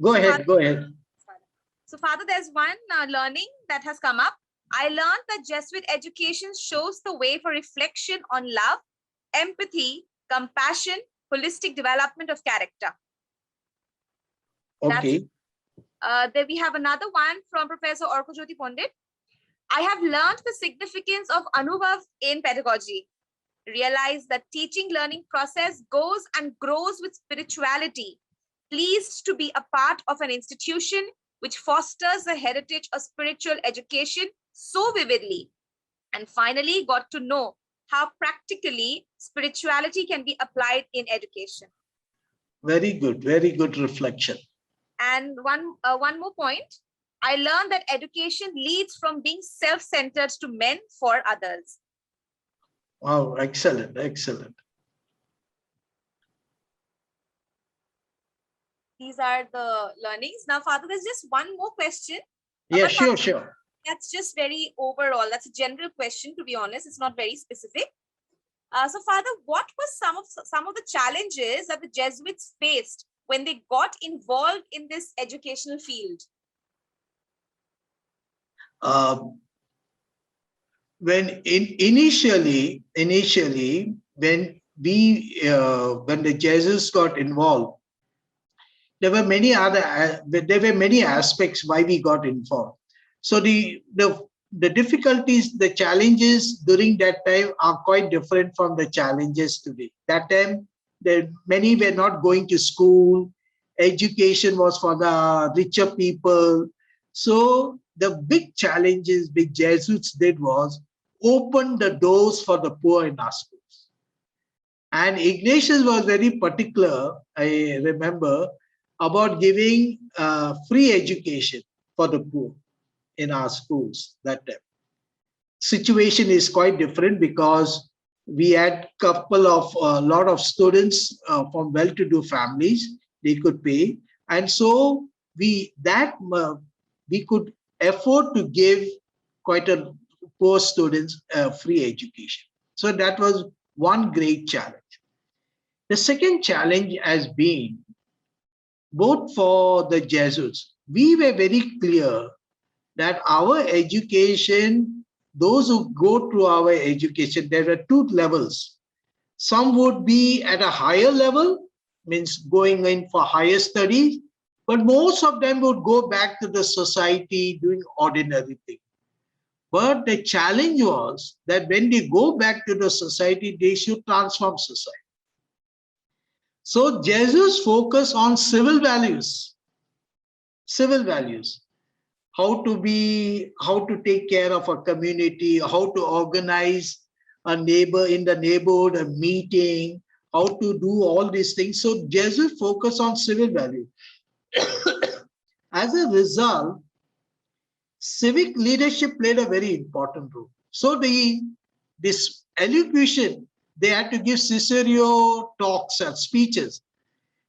Go ahead, go ahead. So, Father, there's one learning that has come up. I learned that Jesuit education shows the way for reflection on love, empathy, compassion, holistic development of character. Okay. Then we have another one from Professor Orkojyoti Pandit. I have learned the significance of Anubhav in pedagogy. Realize that teaching learning process goes and grows with spirituality. Pleased to be a part of an institution which fosters the heritage of spiritual education so vividly. And finally, got to know how practically spirituality can be applied in education. Very good reflection. And one more point. I learned that education leads from being self-centered to men for others. Wow, excellent, excellent. These are the learnings. Now, Father, there's just one more question. Yeah, Father, sure. That's just very overall. That's a general question, to be honest. It's not very specific. So, Father, what were some of the challenges that the Jesuits faced when they got involved in this educational field? When initially when the Jesuits got involved, there were many aspects why we got involved. So the difficulties, the challenges during that time are quite different from the challenges today. That time, many were not going to school. Education was for the richer people. So the big challenges big Jesuits did was open the doors for the poor in our schools. And Ignatius was very particular, I remember, about giving free education for the poor in our schools that time. Situation is quite different because we had a lot of students from well-to-do families, they could pay. And so we could afford to give quite a poor students free education. So that was one great challenge. The second challenge has been, both for the Jesuits, we were very clear that our education, those who go through our education, there were two levels. Some would be at a higher level, means going in for higher studies, but most of them would go back to the society doing ordinary things. But the challenge was that when they go back to the society, they should transform society. So Jesuits focus on civil values. civil values. How to take care of a community, how to organize a neighbor in the neighborhood, a meeting, how to do all these things. So Jesuit focus on civil values. As a result, civic leadership played a very important role. So this elocution, they had to give Cicero talks and speeches.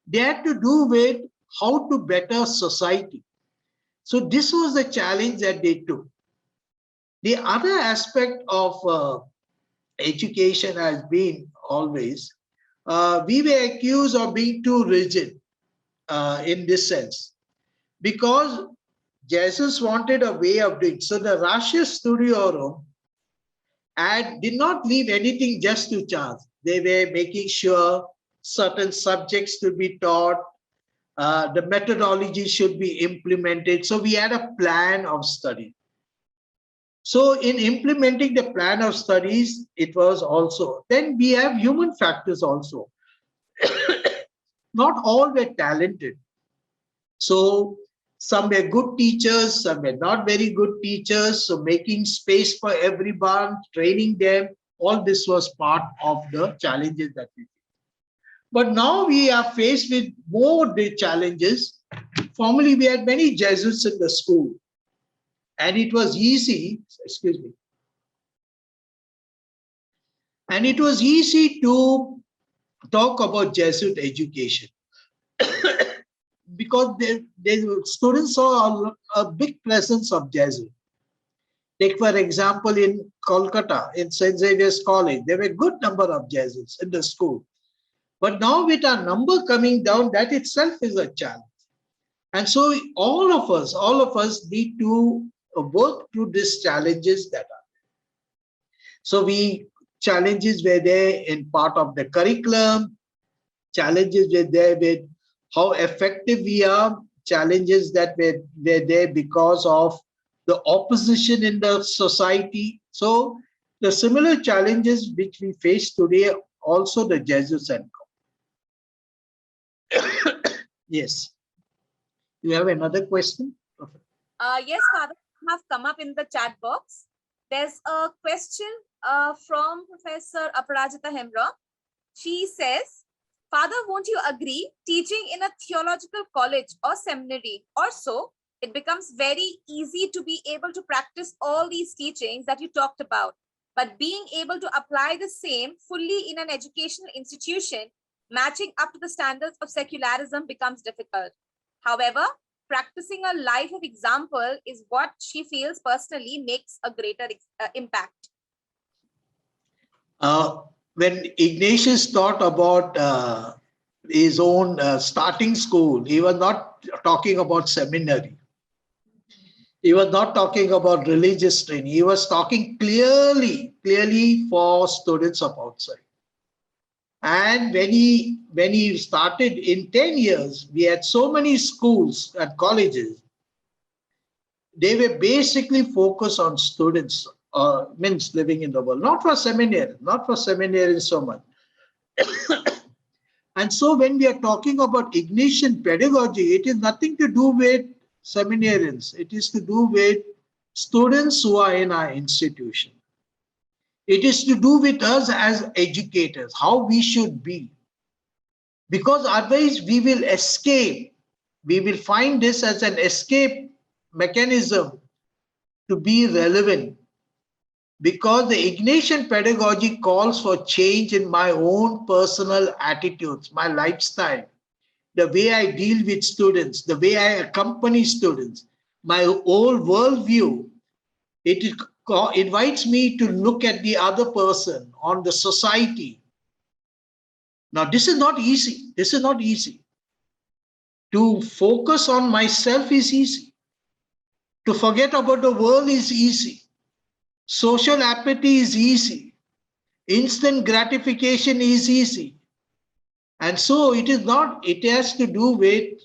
They had to do with how to better society. So this was the challenge that they took. The other aspect of education has been always, we were accused of being too rigid in this sense, because Jesus wanted a way of doing. So the Ratio Studiorum did not leave anything just to chance. They were making sure certain subjects to be taught, the methodology should be implemented. So we had a plan of study. So in implementing the plan of studies, it was also, then we have human factors also. Not all were talented. So some were good teachers, some were not very good teachers. So making space for everyone, training them, all this was part of the challenges that we face. But now we are faced with more the challenges. Formerly, we had many Jesuits in the school, and it was easy, excuse me, and it was easy to talk about Jesuit education because students saw a big presence of Jesuit. Take for example, in Kolkata, in St. Xavier's College, there were a good number of Jesuits in the school. But now with our number coming down, that itself is a challenge. And so all of us need to work through these challenges that are there. So challenges were there in part of the curriculum, challenges were there with how effective we are, challenges that were there because of the opposition in the society. So the similar challenges which we face today, also the Jesuits encounter. Yes. You have another question? Yes, Father, have come up in the chat box. There's a question from Professor Aparajita Hemra. She says, Father, won't you agree, teaching in a theological college or seminary or so, it becomes very easy to be able to practice all these teachings that you talked about. But being able to apply the same fully in an educational institution, matching up to the standards of secularism becomes difficult. However, practicing a life of example is what she feels personally makes a greater impact. When Ignatius thought about his own starting school, he was not talking about seminary. He was not talking about religious training. He was talking clearly for students of outside. And when he started in 10 years, we had so many schools and colleges. They were basically focused on students, means living in the world, not for seminarians so much. And so when we are talking about Ignatian pedagogy, it is nothing to do with seminarians. It is to do with students who are in our institution. It is to do with us as educators, how we should be. Because otherwise we will escape. We will find this as an escape mechanism to be relevant. Because the Ignatian pedagogy calls for change in my own personal attitudes, my lifestyle, the way I deal with students, the way I accompany students, my whole worldview. It invites me to look at the other person, on the society. Now, this is not easy. This is not easy. To focus on myself is easy. To forget about the world is easy. Social apathy is easy. Instant gratification is easy. And so it is not, it has to do with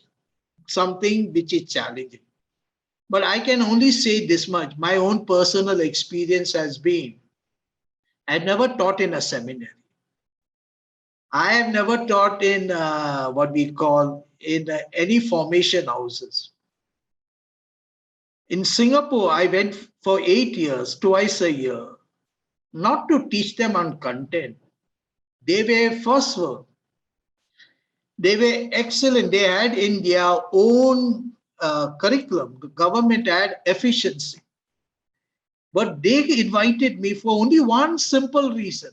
something which is challenging. But I can only say this much. My own personal experience has been, I've never taught in a seminary. I have never taught in what we call in any formation houses. In Singapore, I went for 8 years, twice a year, not to teach them on content. They were first world. They were excellent. They had in their own curriculum, the government had efficiency. But they invited me for only one simple reason: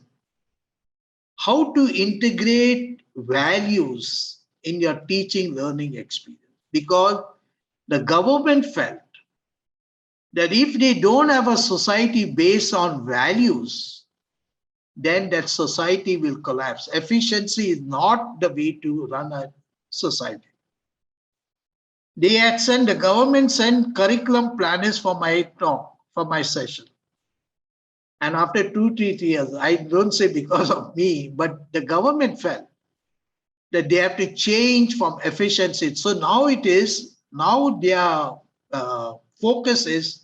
how to integrate values in your teaching learning experience. Because the government felt that if they don't have a society based on values, then that society will collapse. Efficiency is not the way to run a society. They had sent, the government sent curriculum planners for my talk, for my session. And after 2-3 years, I don't say because of me, but the government felt that they have to change from efficiency. So now their focus is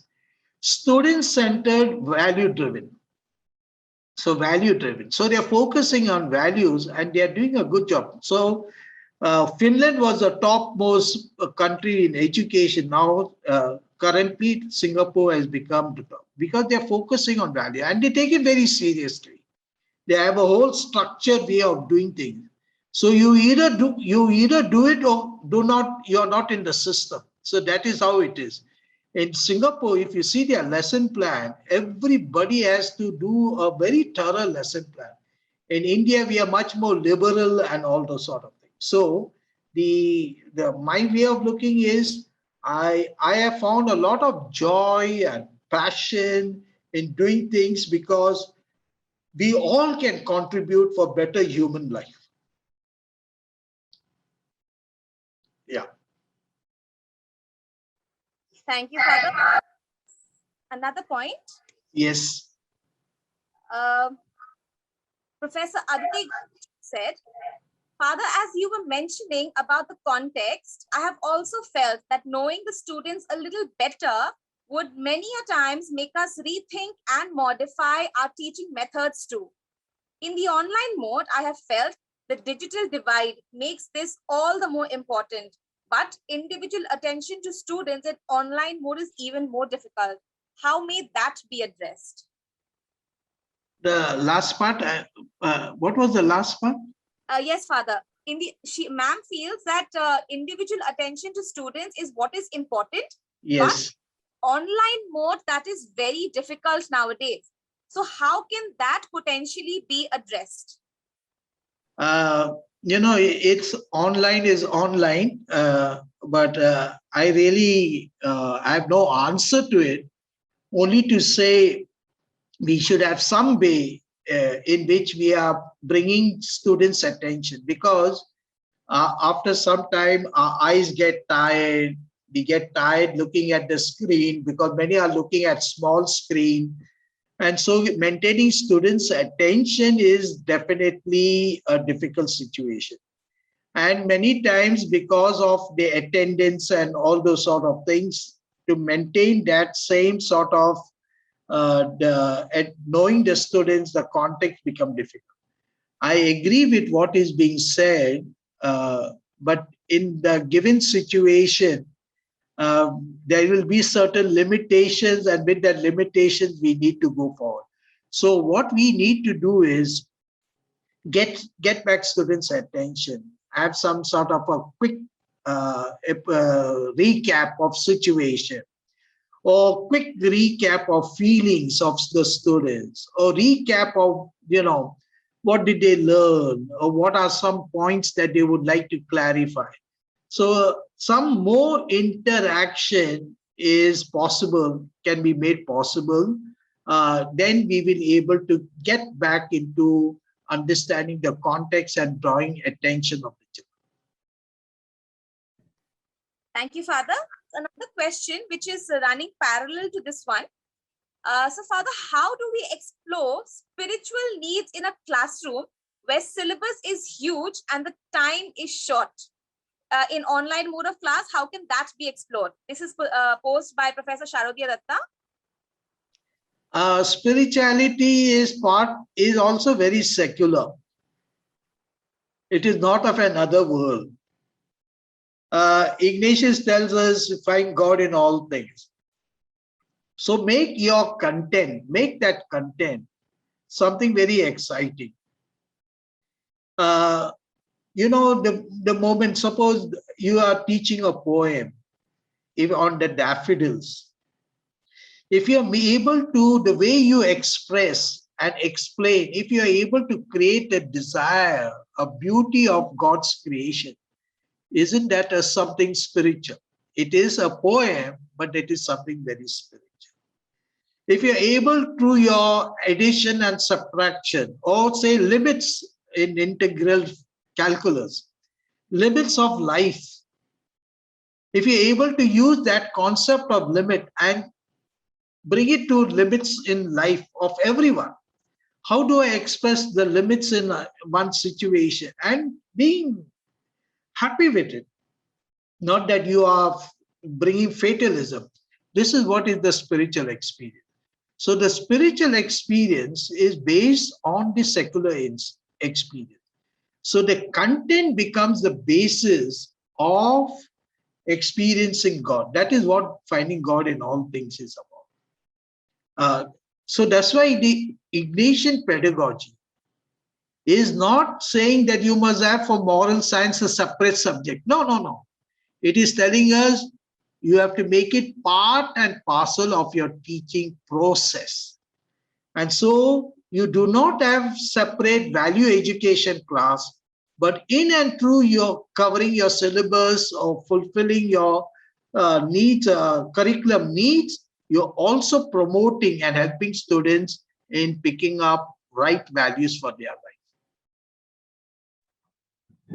student-centered, value-driven. So value-driven. So they're focusing on values and they're doing a good job. So Finland was the topmost country in education. Now, currently, Singapore has become the top because they're focusing on value and they take it very seriously. They have a whole structured way of doing things. So you either do it or do not. You're not in the system. So that is how it is. In Singapore, if you see their lesson plan, everybody has to do a very thorough lesson plan. In India, we are much more liberal and all those sort of things. So my way of looking is I have found a lot of joy and passion in doing things because we all can contribute for better human life. Yeah. Thank you, Father. Another point. Yes. Professor Aditi said, Father, as you were mentioning about the context, I have also felt that knowing the students a little better would many a times make us rethink and modify our teaching methods too. In the online mode, I have felt the digital divide makes this all the more important, but individual attention to students in online mode is even more difficult. How may that be addressed? The last part, what was the last part? Yes, Father. Ma'am feels that individual attention to students is what is important. Yes. But online mode, that is very difficult nowadays. So how can that potentially be addressed? It's online is online, but I really I have no answer to it. Only to say we should have some way in which we are bringing students' attention, because after some time our eyes get tired. We get tired looking at the screen because many are looking at small screen. And so maintaining students' attention is definitely a difficult situation. And many times because of the attendance and all those sort of things, to maintain that same sort of knowing the students, the context become difficult. I agree with what is being said, but in the given situation, there will be certain limitations, and with that limitations, we need to go forward. So what we need to do is get back students' attention, have some sort of a quick recap of situation, or quick recap of feelings of the students, or recap of, what did they learn, or what are some points that they would like to clarify. So some more interaction is possible, can be made possible. Then we will be able to get back into understanding the context and drawing attention of the children. Thank you, Father. Another question which is running parallel to this one. So, Father, how do we explore spiritual needs in a classroom where syllabus is huge and the time is short? In online mode of class, how can that be explored? This is posed by Professor Sharodya Datta. Spirituality is also very secular. It is not of another world. Ignatius tells us to find God in all things. So make your content, make that content something very exciting. You know, the moment, suppose you are teaching a poem if on the daffodils. If you're able to, the way you express and explain, if you're able to create a desire, a beauty of God's creation, isn't that a something spiritual? It is a poem, but it is something very spiritual. If you're able through your addition and subtraction, or say limits in integral calculus, limits of life, if you're able to use that concept of limit and bring it to limits in life of everyone, how do I express the limits in one situation and being happy with it? Not that you are bringing fatalism. This is what is the spiritual experience. So the spiritual experience is based on the secular experience. So the content becomes the basis of experiencing God. That is what finding God in all things is about. So that's why the Ignatian pedagogy is not saying that you must have for moral science a separate subject. No, no, no. It is telling us you have to make it part and parcel of your teaching process. And so you do not have separate value education class, but in and through your covering your syllabus or fulfilling your needs, curriculum needs, you're also promoting and helping students in picking up right values for their life.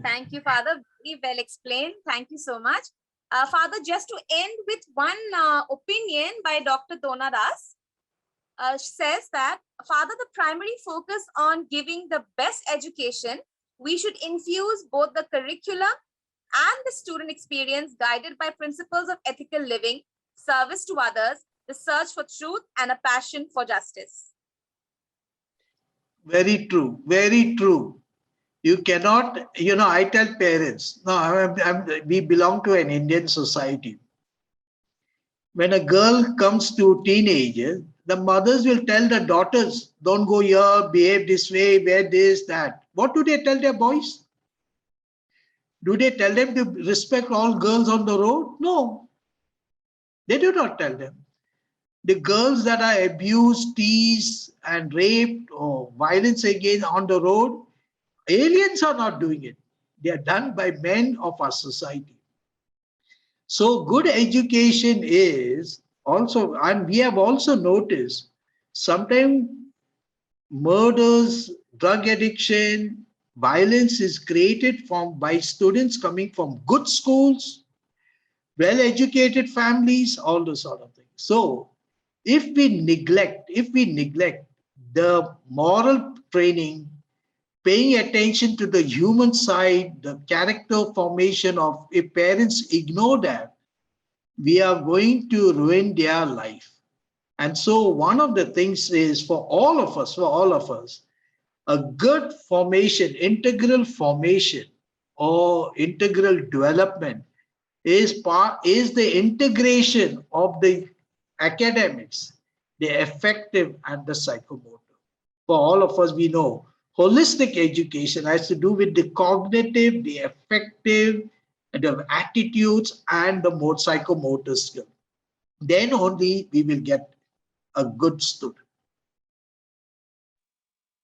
Thank you, Father. Very well explained. Thank you so much. Father, just to end with one opinion by Dr. Dona Das, says that, Father, the primary focus on giving the best education, we should infuse both the curriculum and the student experience guided by principles of ethical living, service to others, the search for truth, and a passion for justice. Very true. Very true. You cannot, you know, I tell parents, no, we belong to an Indian society. When a girl comes to teenagers, the mothers will tell the daughters, don't go here, behave this way, wear this, that. What do they tell their boys? Do they tell them to respect all girls on the road? No, they do not tell them. The girls that are abused, teased, and raped or violence against on the road, aliens are not doing it. They are done by men of our society. So good education is also, and we have also noticed, sometimes murders, drug addiction, violence is created by students coming from good schools, well-educated families, all those sort of things. So if we neglect the moral training, paying attention to the human side, the character formation of, if parents ignore that, we are going to ruin their life. And so one of the things is for all of us, a good formation, integral formation or integral development is the integration of the academics, the affective and the psychomotor. For all of us, we know holistic education has to do with the cognitive, the affective, the attitudes, and the more psychomotor skill. Then only we will get a good student.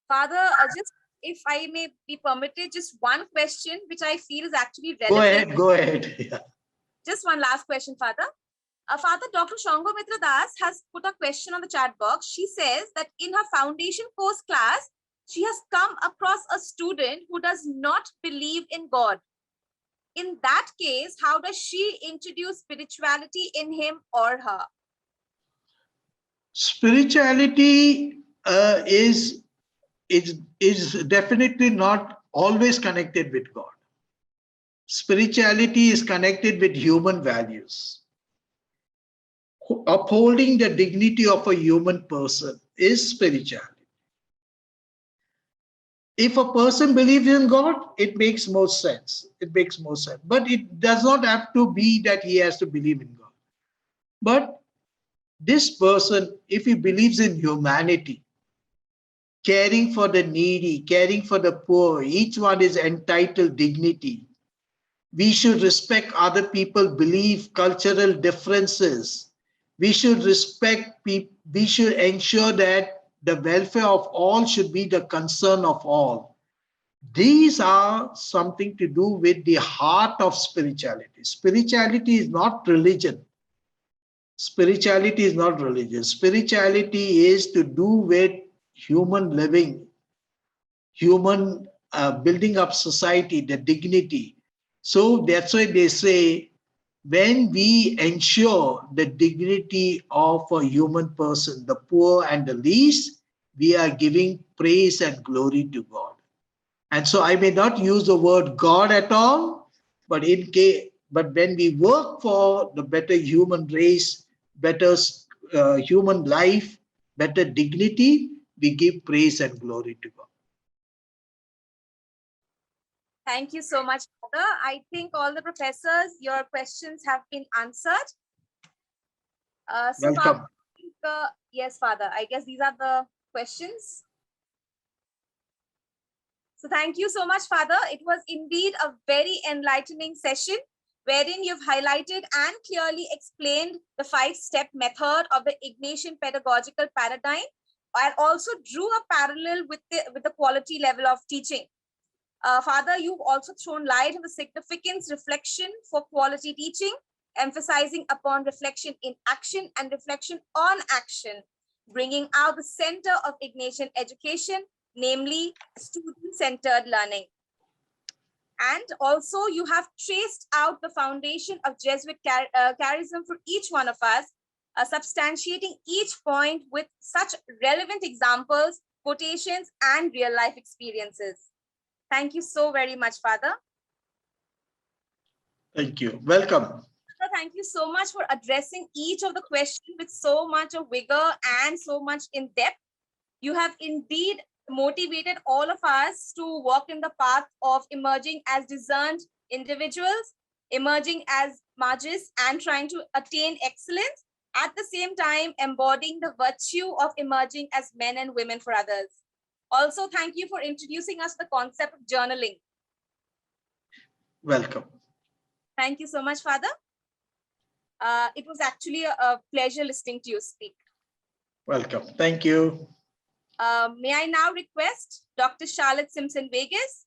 Father, just if I may be permitted, just one question which I feel is actually relevant. Go ahead. Yeah. Just one last question, Father. Father, Dr. Shango Mitra Das has put a question on the chat box. She says that in her foundation course class, she has come across a student who does not believe in God. In that case, how does she introduce spirituality in him or her? Spirituality is definitely not always connected with God. Spirituality is connected with human values. Upholding the dignity of a human person is spirituality. If a person believes in God, it makes more sense. But it does not have to be that he has to believe in God. But this person, if he believes in humanity, caring for the needy, caring for the poor, each one is entitled dignity. We should respect other people's belief, cultural differences. We should respect people. We should ensure that the welfare of all should be the concern of all. These are something to do with the heart of spirituality. Spirituality is not religion. Spirituality is not religion. Spirituality is to do with human living, human building up society, the dignity. So that's why they say, when we ensure the dignity of a human person, the poor and the least, we are giving praise and glory to God. And so I may not use the word God at all, but when we work for the better human race, better human life, better dignity, we give praise and glory to God. Thank you so much, Father. I think all the professors, your questions have been answered. Welcome. Father, yes, Father, I guess these are the questions. So thank you so much, Father. It was indeed a very enlightening session wherein you've highlighted and clearly explained the 5-step method of the Ignatian pedagogical paradigm, and also drew a parallel with the quality level of teaching. Father, you've also thrown light on the significance reflection for quality teaching, emphasizing upon reflection in action and reflection on action, bringing out the center of Ignatian education, namely student-centered learning. And also you have traced out the foundation of Jesuit charism for each one of us, substantiating each point with such relevant examples, quotations, and real-life experiences. Thank you so very much, Father. Thank you. Welcome. Thank you so much for addressing each of the questions with so much of vigor and so much in depth. You have indeed motivated all of us to walk in the path of emerging as discerned individuals, emerging as mages, and trying to attain excellence, at the same time embodying the virtue of emerging as men and women for others. Also, thank you for introducing us to the concept of journaling. Welcome. Thank you so much, Father. It was actually a pleasure listening to you speak. Welcome. Thank you. May I now request Dr. Charlotte Simpson-Vegas,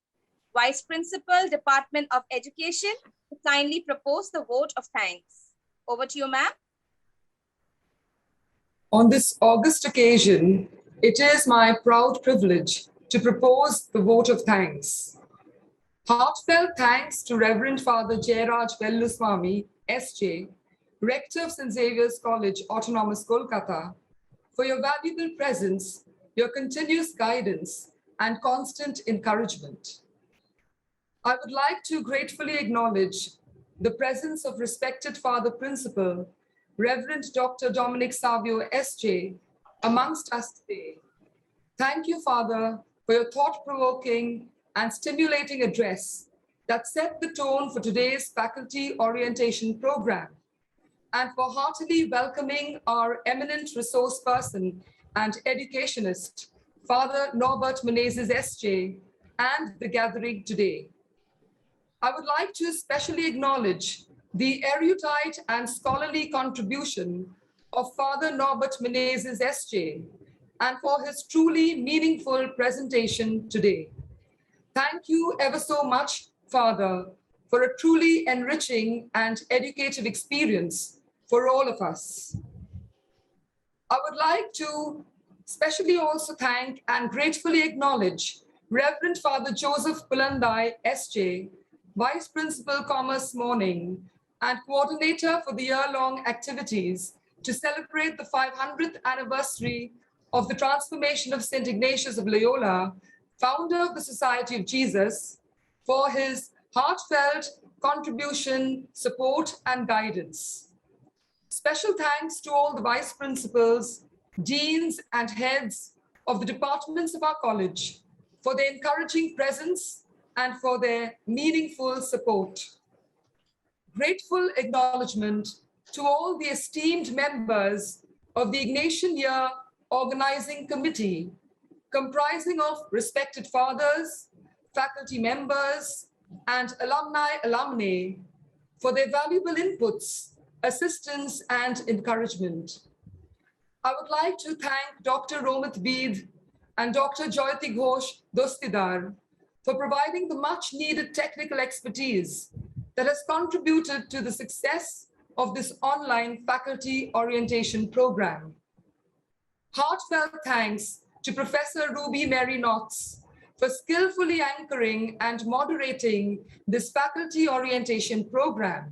Vice Principal, Department of Education, to kindly propose the vote of thanks. Over to you, ma'am. On this august occasion, it is my proud privilege to propose the vote of thanks. Heartfelt thanks to Reverend Father Jairaj Velluswamy, SJ, Rector of St. Xavier's College, Autonomous, Kolkata, for your valuable presence, your continuous guidance, and constant encouragement. I would like to gratefully acknowledge the presence of respected Father Principal, Reverend Dr. Dominic Savio, SJ, amongst us today. Thank you, Father, for your thought-provoking and stimulating address that set the tone for today's faculty orientation program, and for heartily welcoming our eminent resource person and educationist, Father Norbert Menezes, SJ, and the gathering today. I would like to especially acknowledge the erudite and scholarly contribution of Father Norbert Menezes, SJ, and for his truly meaningful presentation today. Thank you ever so much, Father, for a truly enriching and educative experience for all of us. I would like to especially also thank and gratefully acknowledge Reverend Father Joseph Pulandai, SJ, Vice Principal, Commerce Morning, and Coordinator for the year-long activities to celebrate the 500th anniversary of the transformation of St. Ignatius of Loyola, founder of the Society of Jesus, for his heartfelt contribution, support, and guidance. Special thanks to all the vice principals, deans, and heads of the departments of our college for their encouraging presence and for their meaningful support. Grateful acknowledgement to all the esteemed members of the Ignatian Year Organizing Committee, comprising of respected fathers, faculty members, and alumni, for their valuable inputs, assistance, and encouragement. I would like to thank Dr. Romit Beed and Dr. Jayati Ghosh Dostidar for providing the much needed technical expertise that has contributed to the success of this online faculty orientation program. Heartfelt thanks to Professor Ruby Mary Knotts for skillfully anchoring and moderating this faculty orientation program,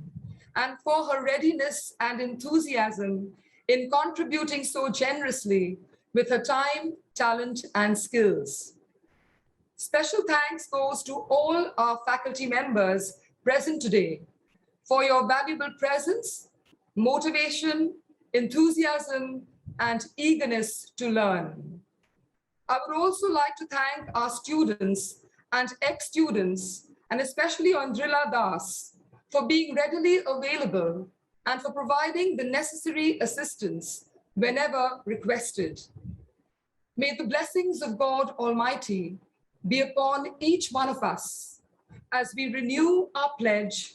and for her readiness and enthusiasm in contributing so generously with her time, talent, and skills. Special thanks goes to all our faculty members present today for your valuable presence, motivation, enthusiasm, and eagerness to learn. I would also like to thank our students and ex-students, and especially Andrila Das, for being readily available and for providing the necessary assistance whenever requested. May the blessings of God Almighty be upon each one of us as we renew our pledge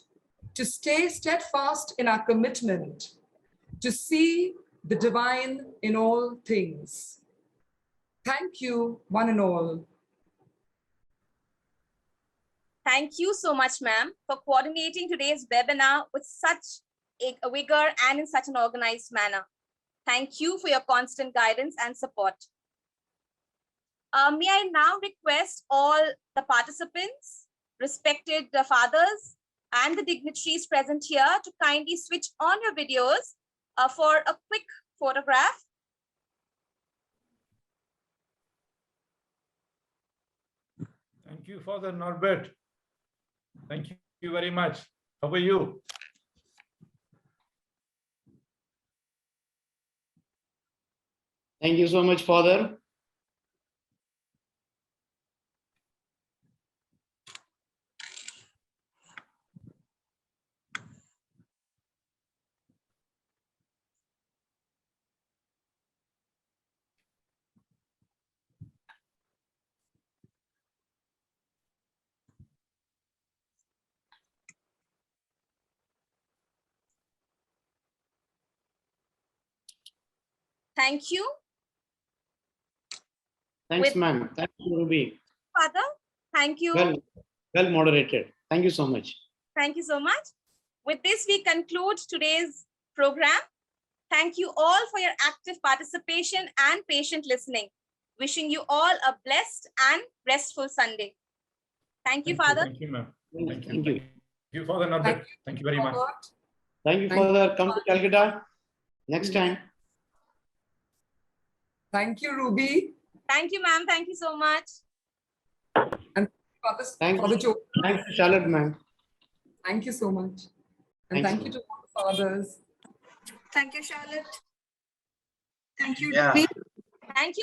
to stay steadfast in our commitment to see the divine in all things. Thank you, one and all. Thank you so much, ma'am, for coordinating today's webinar with such a vigor and in such an organized manner. Thank you for your constant guidance and support. May I now request all the participants, respected fathers, and the dignitaries present here to kindly switch on your videos for a quick photograph. Thank you, Father Norbert. Thank you very much. How are you? Thank you so much, Father. Thank you. Thanks, ma'am. Thank you, Ruby. Father, thank you. Well moderated. Thank you so much. Thank you so much. With this, we conclude today's program. Thank you all for your active participation and patient listening. Wishing you all a blessed and restful Sunday. Thank you, Father. Thank you, ma'am. Thank you. Thank you, Father Norbert. Thank you very much. Thank you, Father. Come to Calcutta next time. Thank you, Ruby. Thank you, ma'am. Thank you so much. And Thank for the you. joke. Thanks to Charlotte, ma'am. Thank you so much. And Thanks, thank you to all the fathers. Thank you, Charlotte. Thank you, Yeah. Ruby. Thank you.